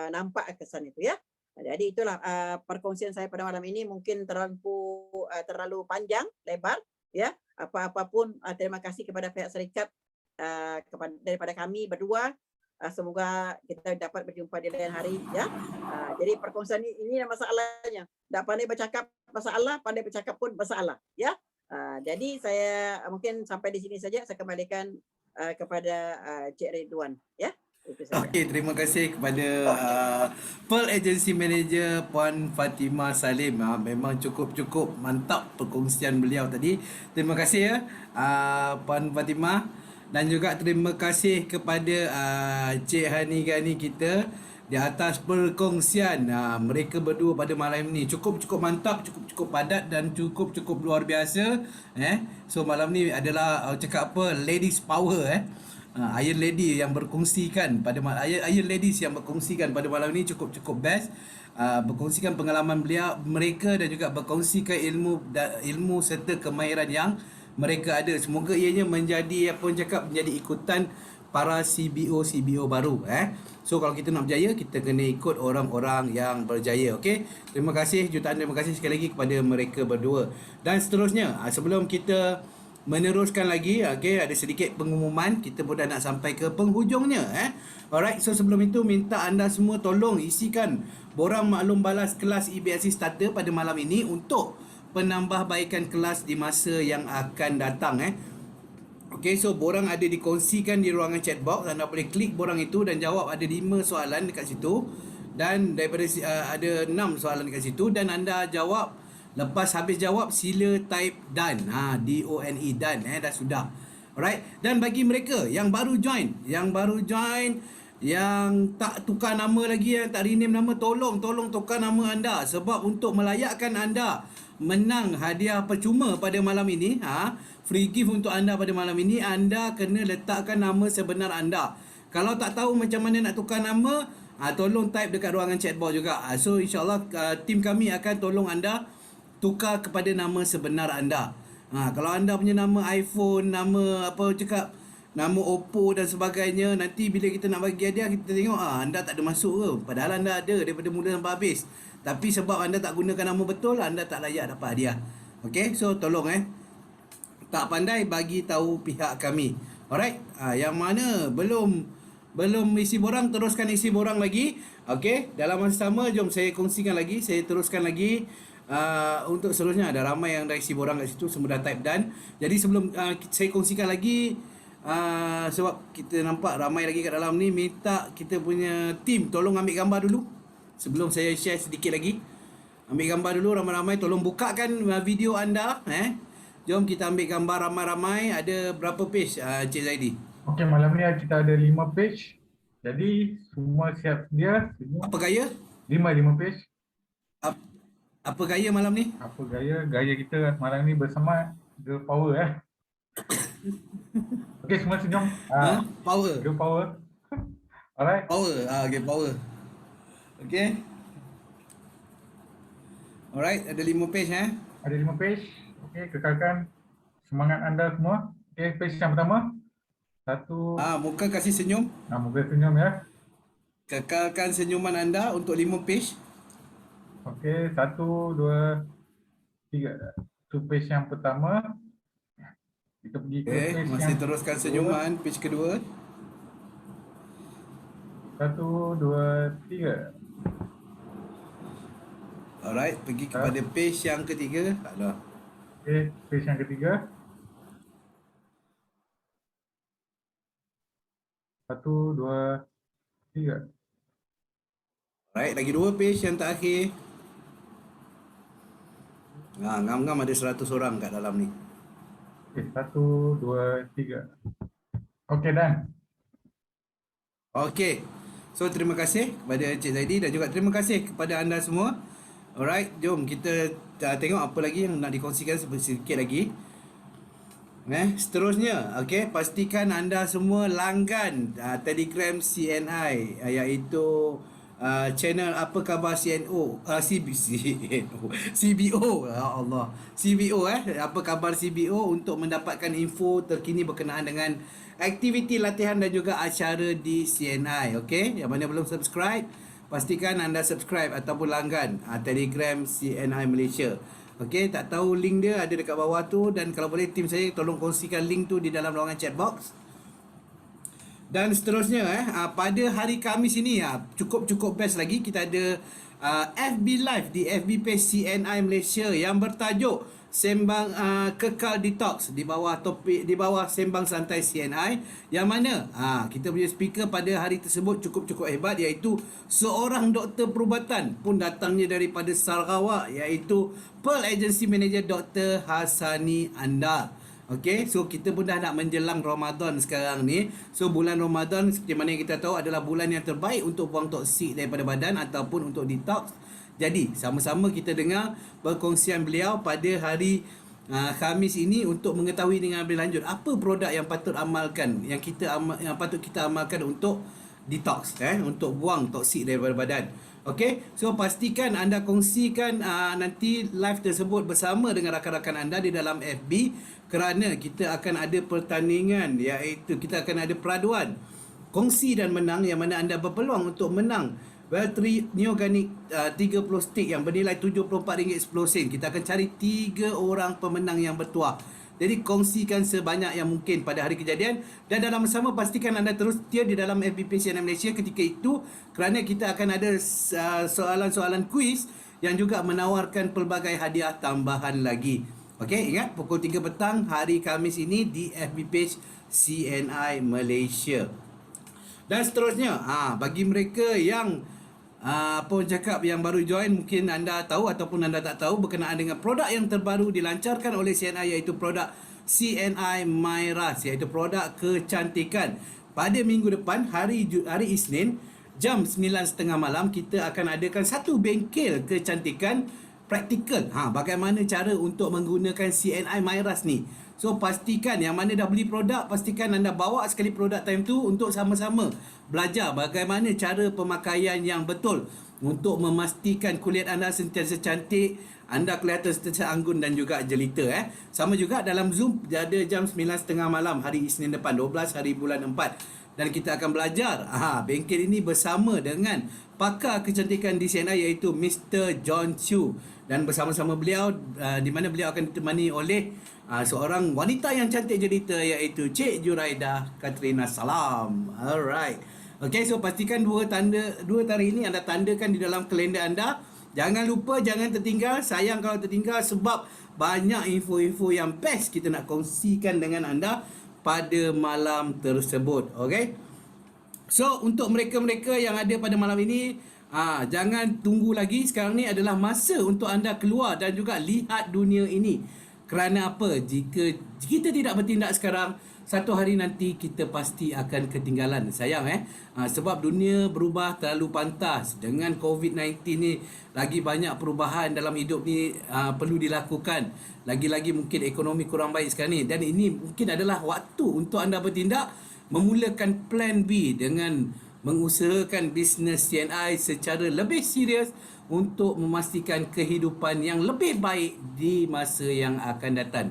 nampak kesan itu, ya. Jadi itulah perkongsian saya pada malam ini, mungkin terlalu panjang lebar, ya. Apa-apapun terima kasih kepada pihak syarikat daripada kami berdua. Semoga kita dapat berjumpa di lain hari, ya. Jadi perkongsian ini masalahnya. Tak pandai bercakap masalah, pandai bercakap pun masalah, ya. Jadi saya mungkin sampai di sini saja. Saya kembalikan kepada Cik Ridwan, ya. Okey, terima kasih kepada Pearl Agency Manager Puan Fatimah Salim. Memang cukup mantap perkongsian beliau tadi. Terima kasih, ya, Puan Fatimah. Dan juga terima kasih kepada Cik Hani Gani kita di atas perkongsian mereka berdua pada malam ni. Cukup mantap, cukup padat dan cukup luar biasa. So malam ni adalah cakap apa, ladies power. Iron Lady yang berkongsikan pada Iron Ladies yang berkongsikan pada malam ni cukup best. Berkongsikan pengalaman mereka dan juga berkongsikan ilmu serta kemahiran yang mereka ada. Semoga ianya menjadi menjadi ikutan para CBO baru. So kalau kita nak berjaya, kita kena ikut orang-orang yang berjaya. Okey. Terima kasih, jutaan terima kasih sekali lagi kepada mereka berdua. Dan seterusnya, sebelum kita meneruskan lagi, ada sedikit pengumuman. Kita pun dah nak sampai ke penghujungnya. Alright, so sebelum itu minta anda semua tolong isikan borang maklum balas kelas EBSC Starter pada malam ini untuk penambahbaikan kelas di masa yang akan datang. Okey, so borang ada dikongsikan di ruangan chat box. Anda boleh klik borang itu dan jawab. Ada 5 soalan dekat situ. Dan daripada ada 6 soalan dekat situ. Dan anda jawab. Lepas habis jawab, sila type done. D-O-N-E, done. Dah sudah. Alright. Dan bagi mereka yang baru join, yang tak tukar nama lagi, yang tak rename nama, tolong tukar nama anda. Sebab untuk melayakkan anda menang hadiah percuma pada malam ini, free gift untuk anda pada malam ini, anda kena letakkan nama sebenar anda. Kalau tak tahu macam mana nak tukar nama, tolong type dekat ruangan chat box juga. So insyaAllah tim kami akan tolong anda tukar kepada nama sebenar anda. Kalau anda punya nama iPhone, nama nama Oppo dan sebagainya, nanti bila kita nak bagi hadiah, kita tengok anda tak ada masuk ke, padahal anda ada daripada mula sampai habis. Tapi sebab anda tak gunakan nama betul, anda tak layak dapat hadiah. Okey, so tolong tak pandai bagi tahu pihak kami. Alright, yang mana belum isi borang, teruskan isi borang lagi. Okey, dalam masa sama jom saya kongsikan lagi, saya teruskan lagi. Untuk seterusnya ada ramai yang dah isi borang kat situ, semua dah type done. Jadi sebelum saya kongsikan lagi, sebab kita nampak ramai lagi kat dalam ni, minta kita punya tim tolong ambil gambar dulu sebelum saya share sedikit lagi. Ambil gambar dulu ramai-ramai, tolong bukakan video anda. Jom kita ambil gambar ramai-ramai. Ada berapa page Cik Zaidi? Okey, malam ni kita ada 5 page. Jadi semua siap sedia semua. Apa gaya? 5 page. Apa gaya malam ni? Apa gaya? Gaya kita malam ni bersama Girl Power Okey, semua senyum. Power. Girl Power. Alright. Power. Okay, power. Okay. Alright, ada 5 page Ada 5 page. Okey, kekalkan semangat anda semua. Okey, page yang pertama. Satu. Muka kasih senyum. Muka senyum ya. Kekalkan senyuman anda untuk 5 page. Okey, 1, 2, 3. Itu page yang pertama. Kita pergi ke page masih yang teruskan senyuman, page kedua. 1, 2, 3. Alright, pergi kepada page yang ketiga. Okey, page yang ketiga. 1, 2, 3. Alright, lagi 2 page yang terakhir. Ngam-ngam ada 100 orang kat dalam ni. Okey, 1, 2, 3. Okey, done. Okey. So terima kasih kepada Cik Zaidi dan juga terima kasih kepada anda semua. Alright, jom kita tengok apa lagi yang nak dikongsikan sedikit lagi. Seterusnya, okey, pastikan anda semua langgan Telegram CNI, iaitu channel Apa Khabar CNO, CBO, ya Allah, CBO Apa Khabar CBO, untuk mendapatkan info terkini berkenaan dengan aktiviti latihan dan juga acara di CNI. Okey, yang mana belum subscribe, pastikan anda subscribe ataupun langgan Telegram CNI Malaysia. Okey, tak tahu link dia ada dekat bawah tu, dan kalau boleh tim saya tolong kongsikan link tu di dalam ruangan chat box. Dan seterusnya pada hari Khamis ini cukup best lagi, kita ada FB Live di FB page CNI Malaysia yang bertajuk Sembang Kekal Detox, di bawah topik, di bawah Sembang Santai CNI, yang mana kita punya speaker pada hari tersebut cukup hebat, iaitu seorang doktor perubatan pun datangnya daripada Sarawak, iaitu Pearl Agency Manager Dr. Hasani Andar. Okey, so kita pun dah nak menjelang Ramadan sekarang ni. So bulan Ramadan seperti mana yang kita tahu adalah bulan yang terbaik untuk buang toksik daripada badan ataupun untuk detox. Jadi sama-sama kita dengar perkongsian beliau pada hari Khamis ini untuk mengetahui dengan lebih lanjut apa produk yang patut amalkan, yang patut kita amalkan untuk detox, untuk buang toksik daripada badan. Okey, so pastikan anda kongsikan nanti live tersebut bersama dengan rakan-rakan anda di dalam FB, kerana kita akan ada pertandingan, iaitu kita akan ada peraduan kongsi dan menang, yang mana anda berpeluang untuk menang Well3 Neoganic 30 stick yang bernilai RM74.10. Kita akan cari 3 orang pemenang yang bertuah. Jadi kongsikan sebanyak yang mungkin pada hari kejadian, dan dalam bersama pastikan anda terus setia di dalam FB page CNN Malaysia ketika itu, kerana kita akan ada soalan-soalan kuis yang juga menawarkan pelbagai hadiah tambahan lagi. Okey, ingat pukul 3 petang hari Khamis ini di FB page CNI Malaysia. Dan seterusnya, bagi mereka yang apa orang cakap yang baru join, mungkin anda tahu ataupun anda tak tahu berkenaan dengan produk yang terbaru dilancarkan oleh CNI, iaitu produk CNI Myras, iaitu produk kecantikan. Pada minggu depan hari Isnin jam 9.30 malam kita akan adakan satu bengkel kecantikan praktikal. Bagaimana cara untuk menggunakan CNI Myras ni. So pastikan yang mana dah beli produk, pastikan anda bawa sekali produk time tu untuk sama-sama belajar bagaimana cara pemakaian yang betul untuk memastikan kulit anda sentiasa cantik, anda kelihatan sentiasa anggun dan juga jelita. Sama juga dalam Zoom ada jam 9.30 malam hari Isnin depan 12 hari bulan 4. Dan kita akan belajar bengkel ini bersama dengan pakar kecantikan di CNI, iaitu Mr. John Chu, dan bersama-sama beliau di mana beliau akan ditemani oleh seorang wanita yang cantik jelita, iaitu Cik Juraida Katrina Salam. Alright. Okay, so pastikan dua tarikh ini anda tandakan di dalam kalender anda. Jangan lupa, jangan tertinggal. Sayang kalau tertinggal sebab banyak info-info yang best kita nak kongsikan dengan anda pada malam tersebut. Okay. So untuk mereka-mereka yang ada pada malam ini, jangan tunggu lagi. Sekarang ni adalah masa untuk anda keluar dan juga lihat dunia ini. Kerana apa? Jika kita tidak bertindak sekarang, satu hari nanti kita pasti akan ketinggalan. Sayang sebab dunia berubah terlalu pantas. Dengan COVID-19 ni, lagi banyak perubahan dalam hidup ni perlu dilakukan. Lagi-lagi mungkin ekonomi kurang baik sekarang ni, dan ini mungkin adalah waktu untuk anda bertindak, memulakan plan B dengan mengusahakan bisnes CNI secara lebih serius untuk memastikan kehidupan yang lebih baik di masa yang akan datang.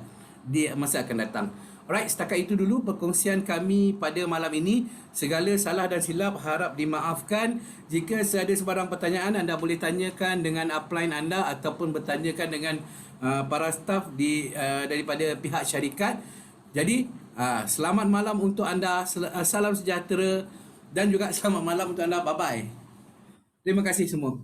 Alright, setakat itu dulu perkongsian kami pada malam ini. Segala salah dan silap harap dimaafkan. Jika ada sebarang pertanyaan, anda boleh tanyakan dengan upline anda ataupun bertanyakan dengan para staf daripada pihak syarikat. Jadi, selamat malam untuk anda, salam sejahtera, dan juga selamat malam untuk anda. Bye-bye. Terima kasih semua.